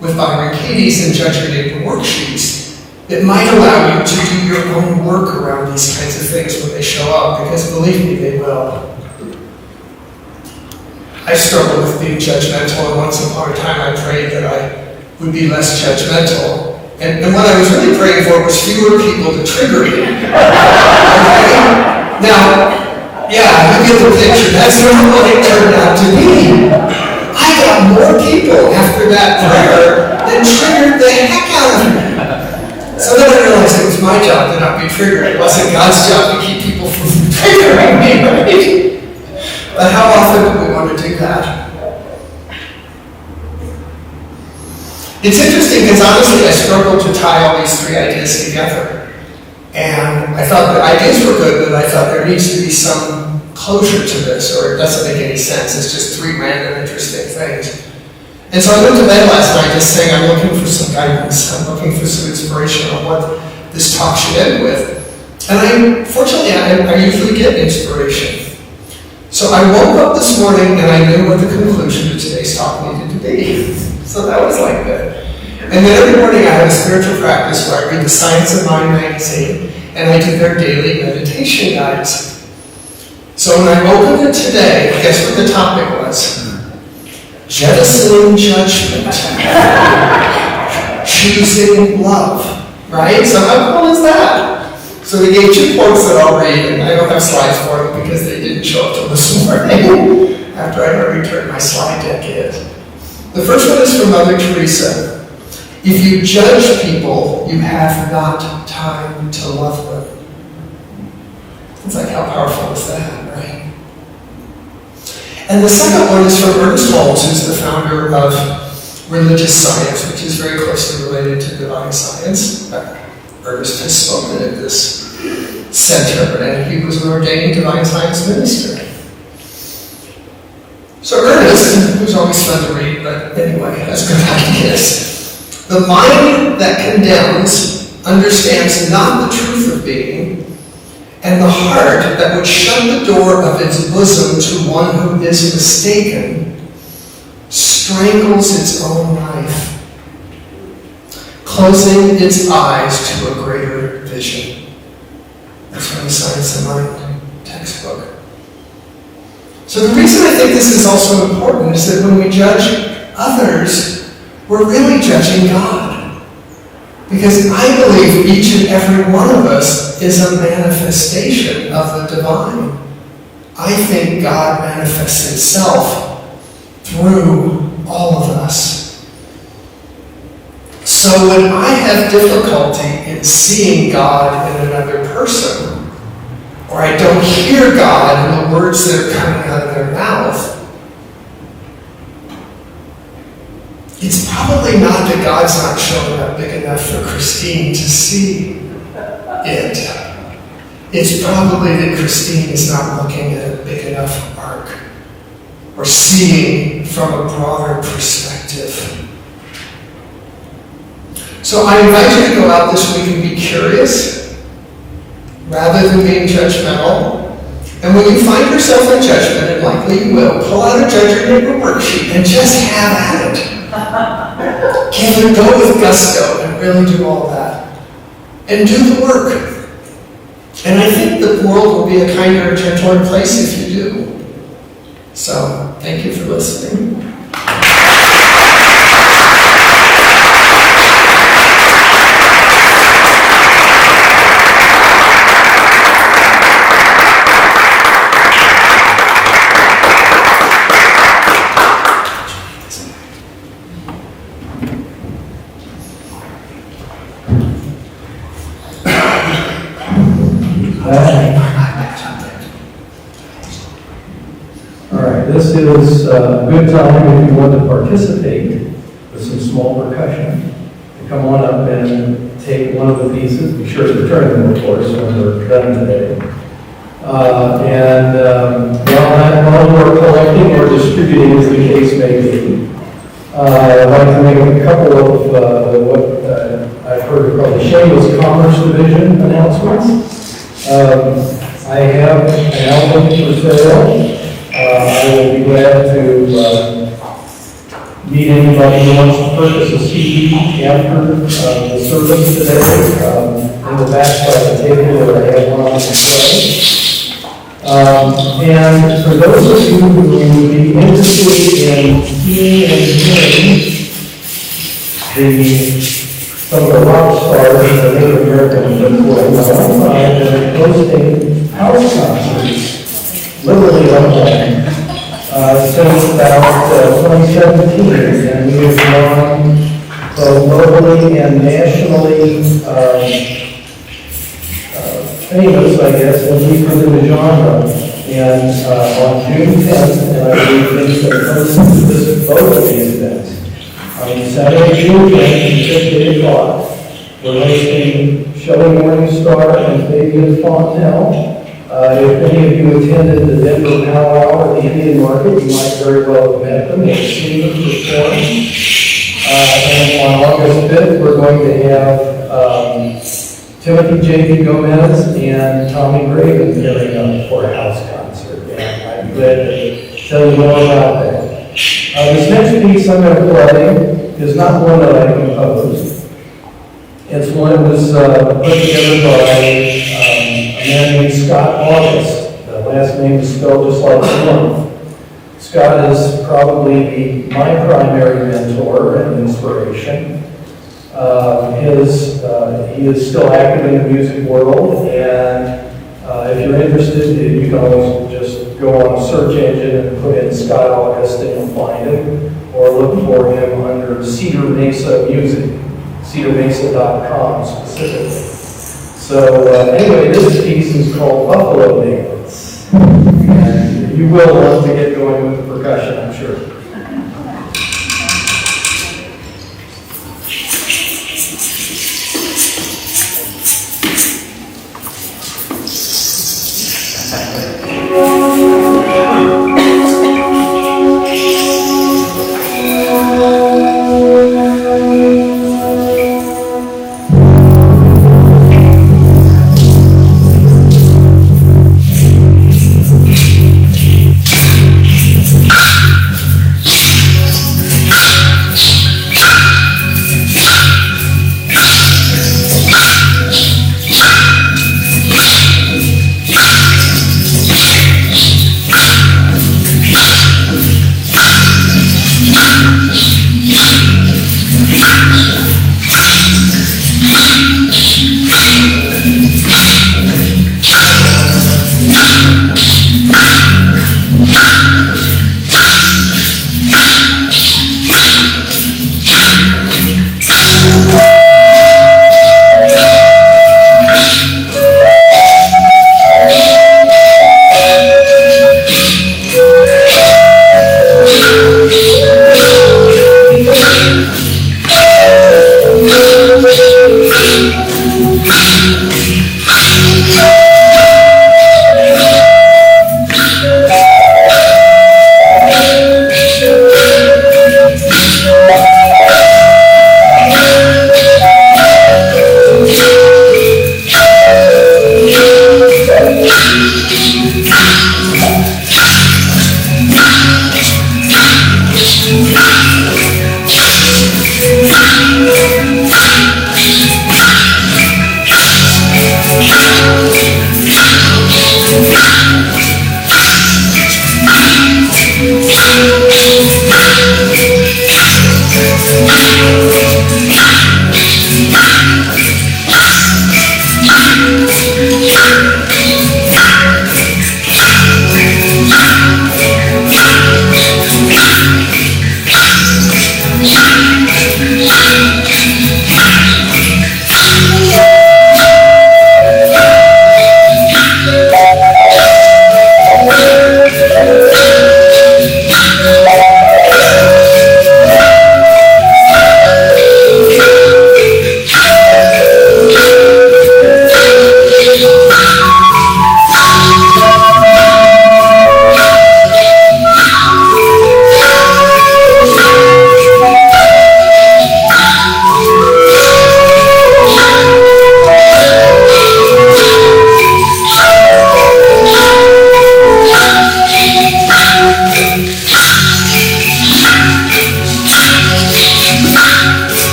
with Byron Katie's and Judge Your Neighbor worksheets that might allow you to do your own work around these kinds of things when they show up, because believe me, they will. I struggle with being judgmental, and once upon a time I prayed that I would be less judgmental. And what I was really praying for was fewer people to trigger me. Okay? Now, yeah, you get the picture. That's not what it turned out to be. I got more people after that prayer that triggered the heck out of me. So then I realized it was my job to not be triggered. It wasn't God's job to keep people from triggering me, right? But how often do we want to do that? It's interesting because honestly I struggled to tie all these 3 ideas together. And I thought the ideas were good, but I thought there needs to be some closure to this, or it doesn't make any sense. It's just 3 random interesting things. And so I went to bed last night just saying I'm looking for some guidance. I'm looking for some inspiration on what this talk should end with. And fortunately I usually get inspiration. So I woke up this morning and I knew what the conclusion of today's talk needed to be. So that was like good. And then every morning I have a spiritual practice where I read the Science of Mind magazine and I do their daily meditation guides. So when I opened it today, guess what the topic was? Jettisoning judgment. choosing love, right? So how cool is that? So we gave 2 quotes that I'll read, and I don't have slides for them because they didn't show up till this morning after I already turned my slide deck in. The first one is from Mother Teresa. If you judge people, you have not time to love them. It's like, how powerful is that, right? And the second one is from Ernest Holmes, who's the founder of religious science, which is very closely related to divine science. Ernest has spoken at this center, and he was an ordained divine science minister. So Ernest, who's always fun to read, but anyway, has good ideas. The mind that condemns understands not the truth of being, and the heart that would shut the door of its bosom to one who is mistaken strangles its own life, closing its eyes to a greater vision. That's from the Science of Mind textbook. So the reason I think this is also important is that when we judge others, we're really judging God. Because I believe each and every one of us is a manifestation of the divine. I think God manifests himself through all of us. So when I have difficulty in seeing God in another person, or I don't hear God in the words that are coming out of their mouth, it's probably not that God's not showing up big enough for Christine to see it. It's probably that Christine is not looking at a big enough arc or seeing from a broader perspective. So I invite you to go out this week and be curious rather than being judgmental. And when you find yourself in judgment, and likely you will, pull out a Judge Your Neighbor worksheet and just have at it. Can go with gusto and really do all that. And do the work. And I think the world will be a kinder, gentler place if you do. So, thank you for listening. All right, this is a good time if you want to participate with some small percussion to come on up and take one of the pieces. Be sure to return them, of course, when we're done today. While we're collecting or distributing, as the case may be, I'd like to make a couple of what I've heard called the Shameless Commerce Division announcements. I have an album for sale. I will be glad to meet anybody who wants to purchase a CD after the service today. In the back side of the table where I have one on display. And for those of you who would be interested in seeing and hearing some of the rock stars in the Native American world, they're hosting house concerts, literally on that, since about 2017, and we have gone locally and nationally famous, I guess, at least within the genre. And on June 10th, and I believe things are coming to visit both of these events. On Saturday, June 10th, at 8 o'clock, we're hosting Shelley Morningstar and Fabian Fontenelle. If any of you attended the Denver Powwow at the Indian Market, you might very well have met them or seen them perform. And on August 5th, we're going to have Timothy J.P. Gomez and Tommy Graven carrying up for a house concert. And I'm glad to tell you more about that. This next piece I'm going to play is not one that I composed. It's one that was put together by a man named Scott August. The last name is spelled just like the month. Scott is probably my primary mentor and inspiration. He is still active in the music world, and if you're interested, you can always just go on a search engine and put in Scott August and you'll find him, or look for him under Cedar Mesa Music, cedarmesa.com specifically. So anyway, this piece is called Buffalo Dance, and you will want to get going with the percussion, I'm sure.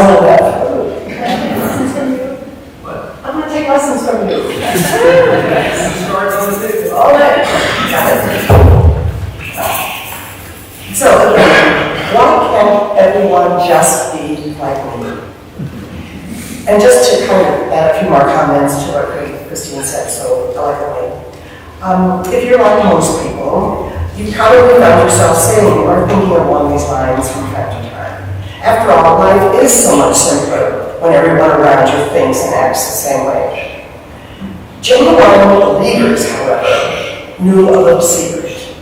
some of that food. What? I'm gonna take lessons from you. Start on the table. All right. So, why can't everyone just be like me? And just to kind of add a few more comments to what Christine said so eloquently. If you're like most people, you probably found yourself saying or thinking along these lines from time to time. After all, life is so much simpler when everyone around you thinks and acts the same way. Genuine believers, however, knew a little secret.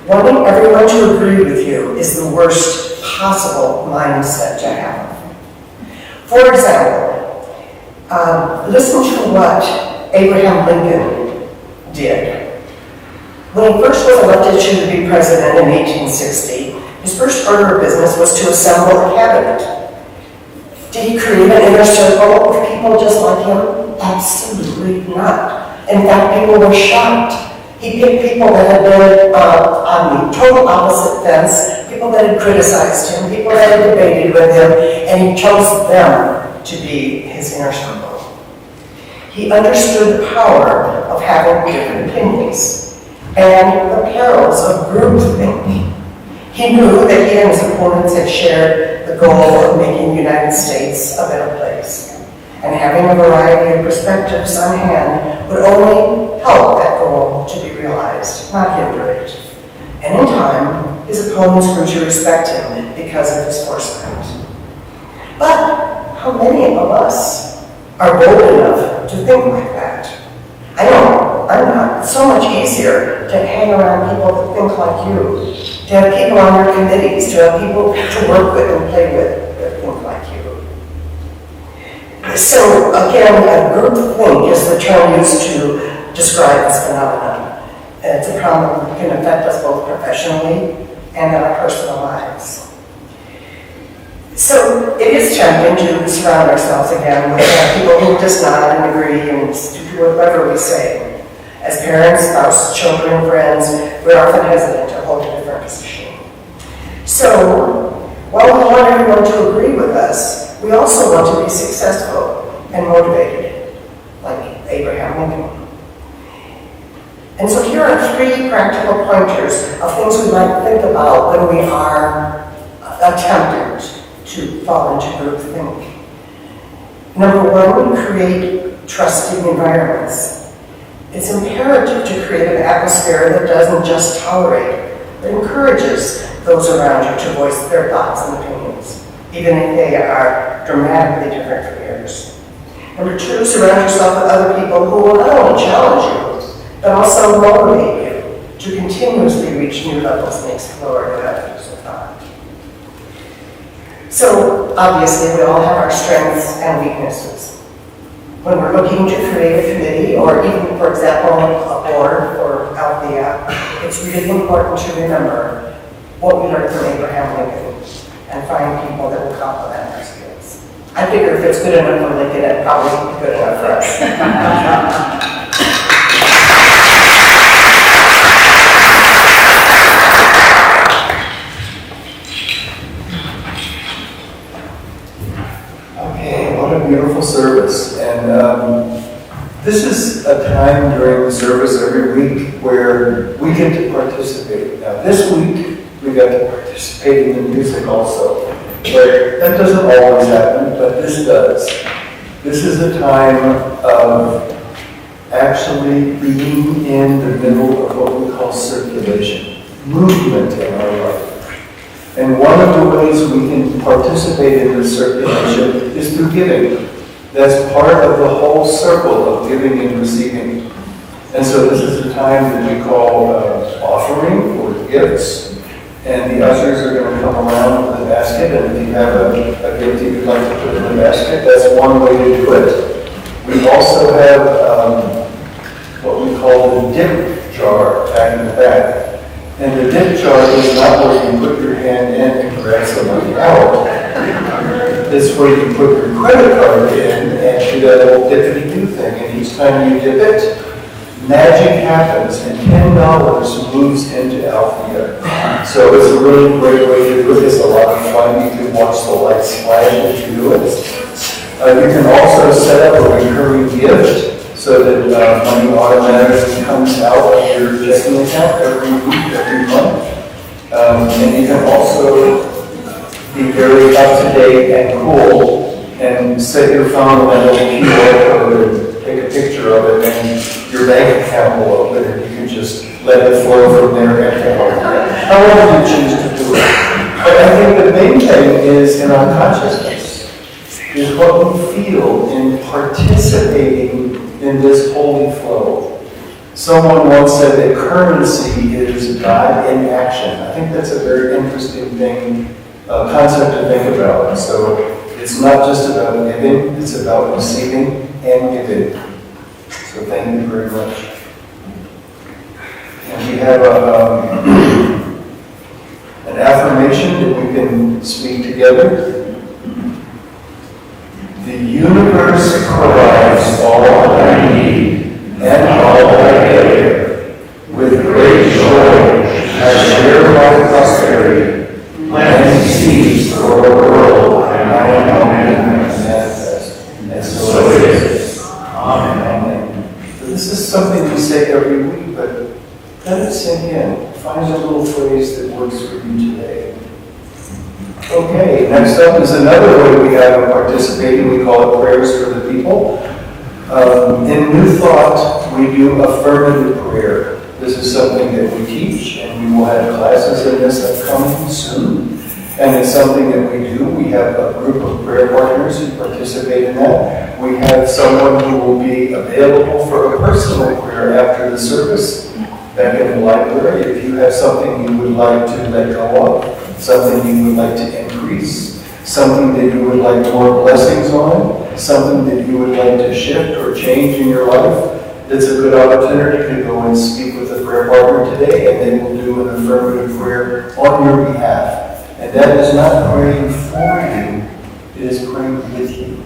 Wanting everyone to agree with you is the worst possible mindset to have. For example, listen to what Abraham Lincoln did. When he first was elected to be president in 1860, his first order of business was to assemble a cabinet. Did he create an inner circle of people just like him? Absolutely not. In fact, people were shocked. He picked people that had been on the total opposite fence, people that had criticized him, people that had debated with him, and he chose them to be his inner circle. He understood the power of having different opinions and the perils of groupthink. He knew that he and his opponents had shared the goal of making the United States a better place. And having a variety of perspectives on hand would only help that goal to be realized, not hinder it. And in time, his opponents grew to respect him because of his foresight. But how many of us are bold enough to think like that? I know, I'm not. It's so much easier to hang around people that think like you, to have people on your committees, to have people to work with and play with that think like you. So again, groupthink is the term used to describe this phenomenon. It's a problem that can affect us both professionally and in our personal lives. So it is tempting to surround ourselves again with people who just nod and agree and do whatever we say. As parents, spouses, children, friends, we're often hesitant to hold a different position. So, while we want everyone to agree with us, we also want to be successful and motivated, like Abraham Lincoln. And so here are 3 practical pointers of things we might think about when we are attempting to fall into groupthink. Number 1, create trusting environments. It's imperative to create an atmosphere that doesn't just tolerate, but encourages those around you to voice their thoughts and opinions, even if they are dramatically different from yours. Number 2, surround yourself with other people who will not only challenge you, but also motivate you to continuously reach new levels and explore new avenues of thought. So, obviously, we all have our strengths and weaknesses. When we're looking to create a committee, or even, for example, a board for Althea, it's really important to remember what we learned from Abraham Lincoln and find people that will complement our skills. I figure if it's good enough for Lincoln, it probably will be good enough for us. Beautiful service, and this is a time during the service every week where we get to participate. Now this week we got to participate in the music also, but that doesn't always happen, but this does. This is a time of actually being in the middle of what we call circulation, movement in our life. And one of the ways we can participate in this circulation is through giving. That's part of the whole circle of giving and receiving. And so this is a time that we call offering or gifts. And the ushers are going to come around with a basket, and if you have a gift that you'd like to put in the basket, that's one way to do it. We also have what we call the dip jar back in the back. And the dip jar is not where you put your hand in and grab somebody out. It's where you put your credit card in and do that little dippity-doo thing. And each time you dip it, magic happens and $10 moves into Althea. So it's a really great way to do it. It's a lot of fun. You can watch the lights flash as you do it. You can also set up a recurring gift so that money automatically comes out of your checking account every week, every month. And you can also be very up-to-date and cool and set your phone on a QR code and take a picture of it, and your bank account will open, and you can just let it flow from there and however you choose to do it. But I think the main thing is in our consciousness, is what we feel in participating in this holy flow. Someone once said that currency is God in action. I think that's a very interesting thing, concept to think about. So it's not just about giving, it's about receiving and giving. So thank you very much. And we have an affirmation that we can speak together. The universe provides all I need and all I get. With great joy, I share my prosperity, planting seeds for a world I am helping manifest. And so it is. Amen. So this is something we say every week, but let it sink in. Find a little phrase that works for you today. Okay, next up is another way we have of participating. We call it prayers for the people. In New Thought, we do affirmative prayer. This is something that we teach, and we will have classes in this upcoming soon. And it's something that we do. We have a group of prayer partners who participate in that. We have someone who will be available for a personal prayer after the service back in the library. If you have something you would like to let go of, something you would like to increase, something that you would like more blessings on, something that you would like to shift or change in your life, it's a good opportunity to go and speak with a prayer partner today, and they will do an affirmative prayer on your behalf. And that is not praying for you, it is praying with you.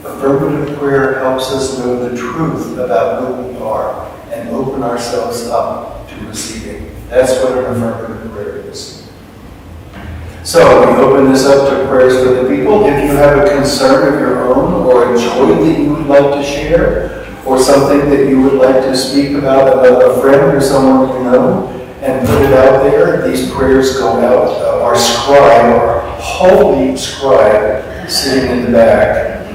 Affirmative prayer helps us know the truth about who we are and open ourselves up to receiving. That's what an affirmative prayer is. So we open this up to prayers for the people. If you have a concern of your own or a joy that you would like to share, or something that you would like to speak about a friend or someone you know, and put it out there, these prayers go out. Our scribe, our holy scribe, sitting in the back,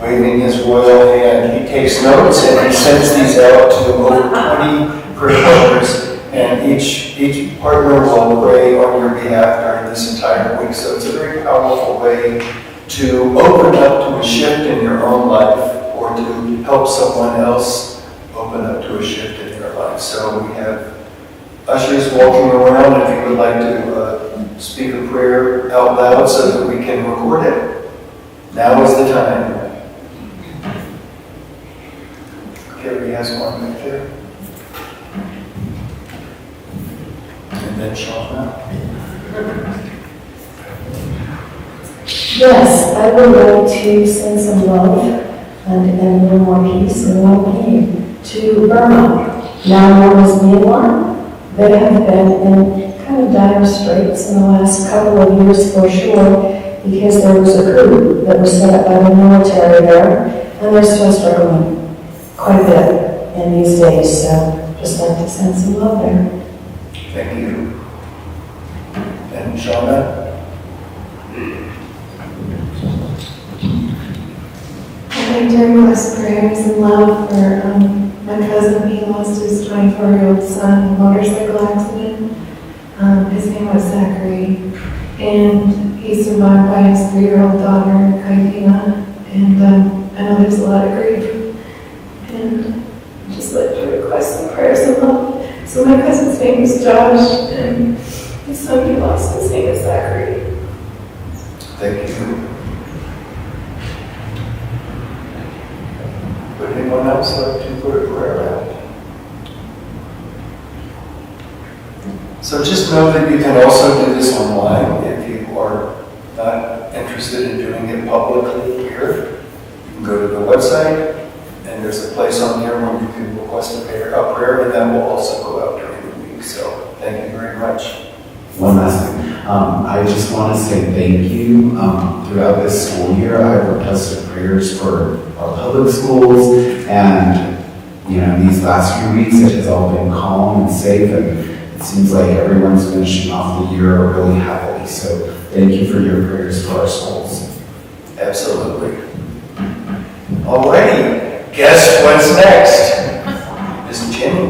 waving his royal hand, he takes notes and he sends these out to over 20 prayer partners, and each partner will pray on your behalf during this entire week. So it's a very powerful way to open up to a shift in your own life, or to help someone else open up to a shift in their life. So we have ushers walking around. If you would like to speak a prayer out loud so that we can record it, now is the time. Carrie has one right there. And then Shauna. Yes, I would like to send some love and a little more peace and well-being to Burma, now known as Myanmar. They have been in kind of dire straits in the last couple of years for sure, because there was a coup that was set up by the military there, and they're still struggling quite a bit in these days. So just like to send some love there. Thank you. And Shauna? I'd like to request prayers and love for my cousin. He lost his 24-year-old son in a motorcycle accident. His name was Zachary, and he's survived by his 3-year-old daughter, Kaidina, and I know there's a lot of grief. And I'd just like to request some prayers and love. So my cousin's name is Josh, and his son he lost, his name is Zachary. Thank you. Would anyone else like to put a prayer out? So just know that you can also do this online if you are not interested in doing it publicly here. You can go to the website, And there's a place on here where you can request a prayer, and that will also go out during the week. So thank you very much. One last thing. I just want to say thank you. Throughout this school year, I've requested prayers for our public schools, and these last few weeks it has all been calm and safe, and it seems like everyone's finishing off the year really happily. So thank you for your prayers for our schools. Absolutely. Alrighty, guess what's next? Miss Jenny.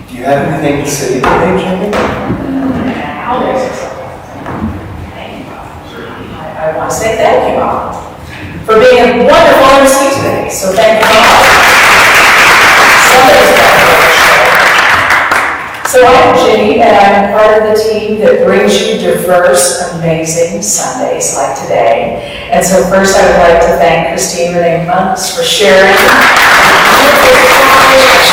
Do you have anything to say today, Jenny? I want to say thank you all for being a wonderful MC today. So thank you all. So I'm Ginny, and I'm part of the team that brings you diverse, amazing Sundays like today. And so first I would like to thank Christine Renee Monks for sharing. Thank you so much.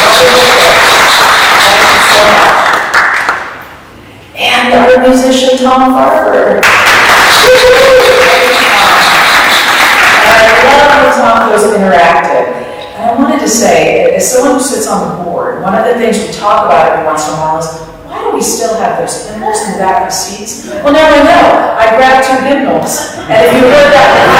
And our musician Tom Farber. I love when Tom goes interactive. And I wanted to say, as someone who sits on the board, one of the things we talk about every once in a while is, why do we still have those hymnals in the back of the seats? Well, now I know. I grabbed 2 hymnals. And if you heard that in the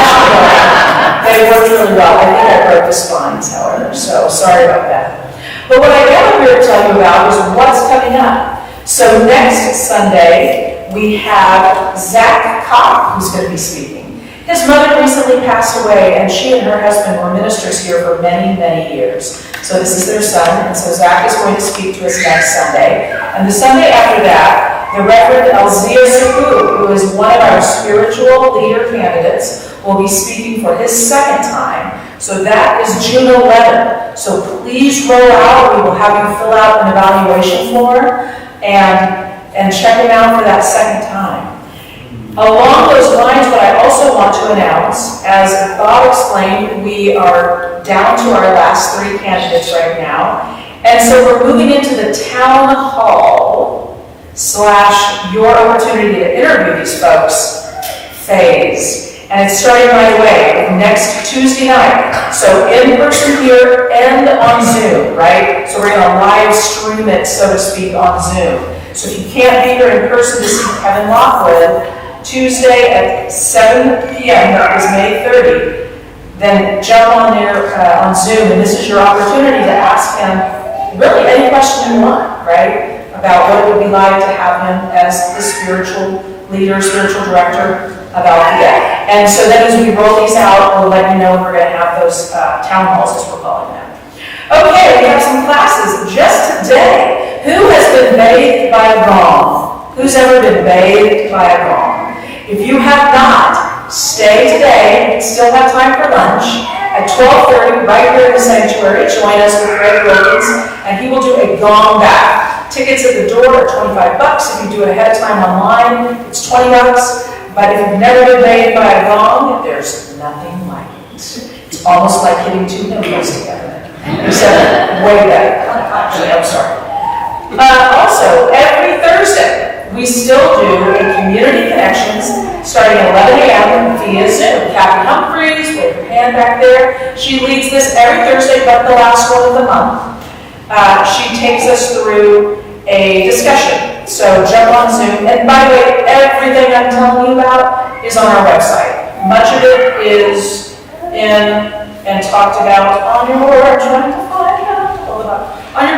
they worked really well. I think I broke the spines, however, so sorry about that. But what I am here to tell you about is what's coming up. So next Sunday, we have Zach Kopp, who's going to be speaking. His mother recently passed away, and she and her husband were ministers here for many, many years. So this is their son, and so Zach is going to speak to us next Sunday. And the Sunday after that, the Reverend Althea Center, who is one of our spiritual leader candidates, will be speaking for his second time. So that is June 11th. So please roll out. We will have you fill out an evaluation form and check him out for that second time. Along those lines, what I also want to announce, as Bob explained, we are down to our last 3 candidates right now. And so we're moving into the town hall / your opportunity to interview these folks phase. And it's starting right away next Tuesday night. So in person here and on Zoom, right? So we're going to live stream it, so to speak, on Zoom. So if you can't be here in person to see Kevin Lockwood, Tuesday at 7 p.m., that is May 30, then jump on there on Zoom, and this is your opportunity to ask him really any question you want, right? About what it would be like to have him as the spiritual leader, spiritual director of Althea. And so then as we roll these out, we'll let you know when we're going to have those town halls, as we're calling them. Okay, we have some classes just today. Who has been bathed by a gong? Who's ever been bathed by a gong? If you have not, stay today, still have time for lunch, at 12:30 right here in the sanctuary. Join us with Greg Wilkins, and he will do a gong bath. Tickets at the door are $25. If you do it ahead of time online, it's $20. But if you've never been bathed by a gong, there's nothing like it. It's almost like hitting 2 hymnals together. Except way better. Actually, I'm sorry. Also, every Thursday, we still do a Community Connections starting at 11 a.m. via Zoom. Kathy Humphreys, with her hand back there, she leads this every Thursday but the last one of the month. She takes us through a discussion. So jump on Zoom. And by the way, everything I'm telling you about is on our website. Much of it is in and talked about on your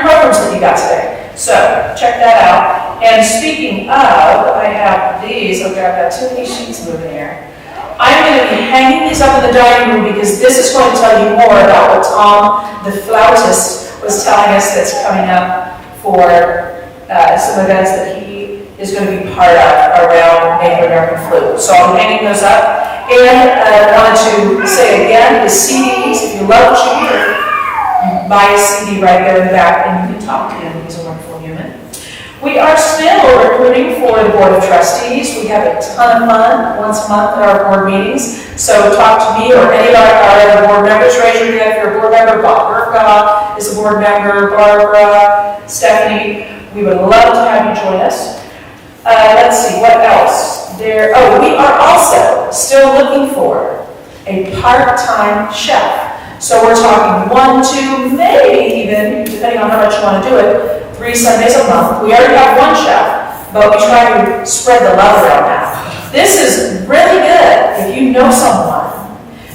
programs that you got today. So check that out. And speaking of, I have these. Okay, I've got 2 of these sheets moving here. I'm going to be hanging these up in the dining room because this is going to tell you more about what Tom, the flautist, was telling us that's coming up for some events that he is going to be part of around Native American flute. So I'm hanging those up. And I wanted to say again, the CDs, if you love Jupiter, buy a CD right there in the back and you can talk to him. He's a wonderful human. We are still recruiting for the Board of Trustees. We have a ton of fun once a month at our board meetings. So talk to me or any of our other board members. Raise your hand if you're a board member. Bob Burka is a board member. Barbara, Stephanie. We would love to have you join us. Let's see, what else? We are also still looking for a part-time chef. So we're talking 1, 2, maybe even, depending on how much you want to do it, 3 Sundays a month. We already have 1 chef, but we try to spread the love around that. This is really good if you know someone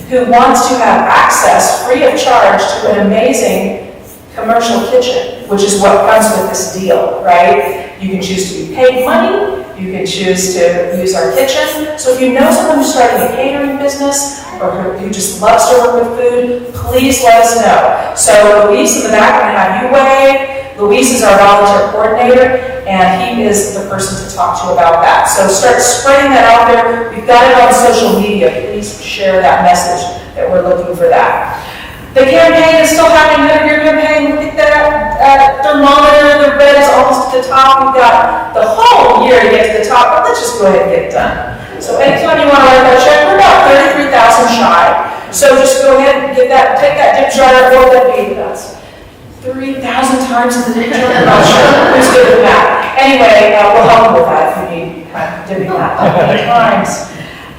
who wants to have access free of charge to an amazing commercial kitchen, which is what comes with this deal, right? You can choose to be paid money, you can choose to use our kitchen. So if you know someone who's starting a catering business or who just loves to work with food, please let us know. So Luis in the back, I'm going to have you wave. Luis is our volunteer coordinator, and he is the person to talk to about that. So start spreading that out there. We've got it on social media. Please share that message that we're looking for that. The campaign is still happening. Your campaign, look at that thermometer. The red is almost to the top. We've got the whole year to get to the top, but let's just go ahead and get it done. So anytime you want to write that check, we're about 33,000 shy. So just go ahead and get that, take that dip jar, what would that be? That's 3,000 times in the dip jar. I'm not sure who's good at that. Anyway, we'll help you with that if you need dipping that times.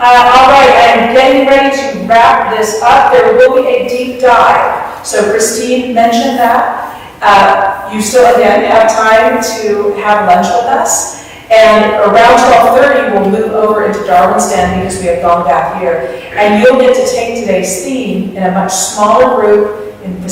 All right, I'm getting ready to wrap this up. There will be a deep dive. So Christine mentioned that. You still, again, have time to have lunch with us. And around 12:30, we'll move over into Darwin's Den because we have gone back here. And you'll get to take today's theme in a much smaller group, in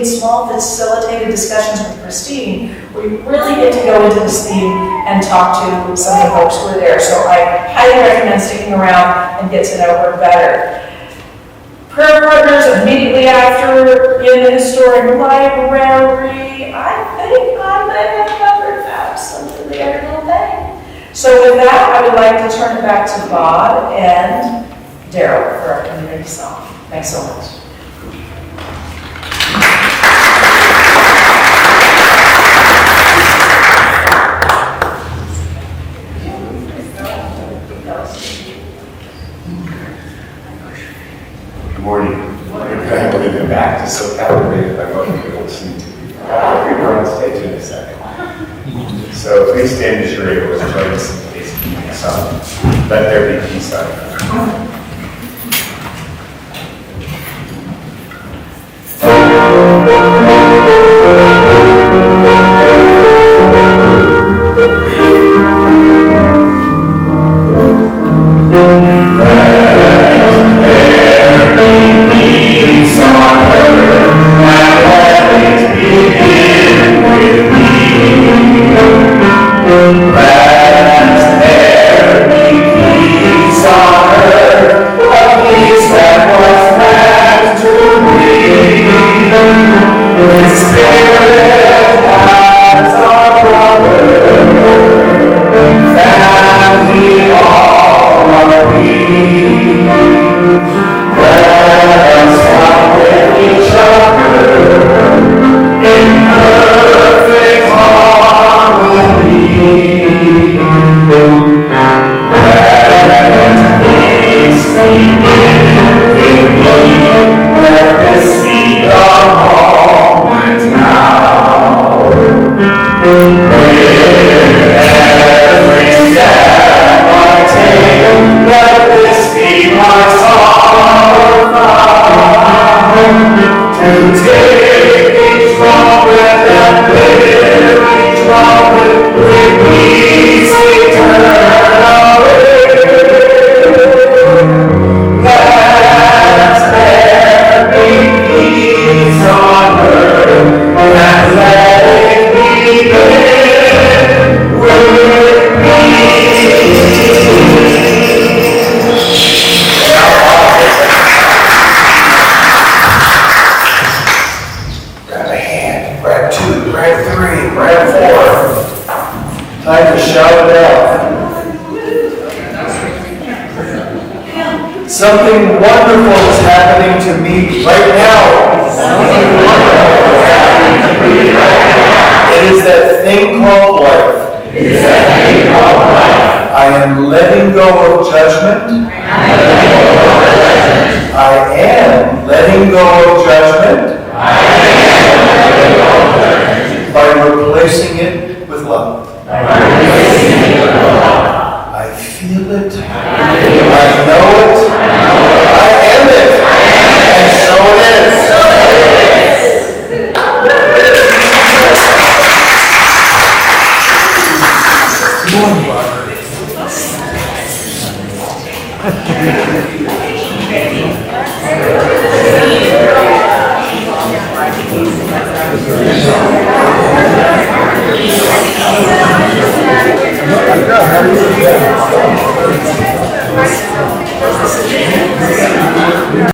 small facilitated discussions with Christine, where you really get to go into this theme and talk to some of the folks who are there. So I highly recommend sticking around and get to know her better. Prayer partners immediately after in the historic library. I think I may have covered absolutely every little thing. So with that, I would like to turn it back to Bob and Daryl for our community song. Thanks so much. Good morning. I'm going to go back to so calibrated by what we're listening to. We're on stage in a second. So please stand as you're able to join us in today's evening song. Let there be peace on earth. Something wonderful is happening to me right now. It is that thing called life. I am letting go of judgment. I am letting go of judgment by replacing it with love. I feel it. I know it. I am How are you?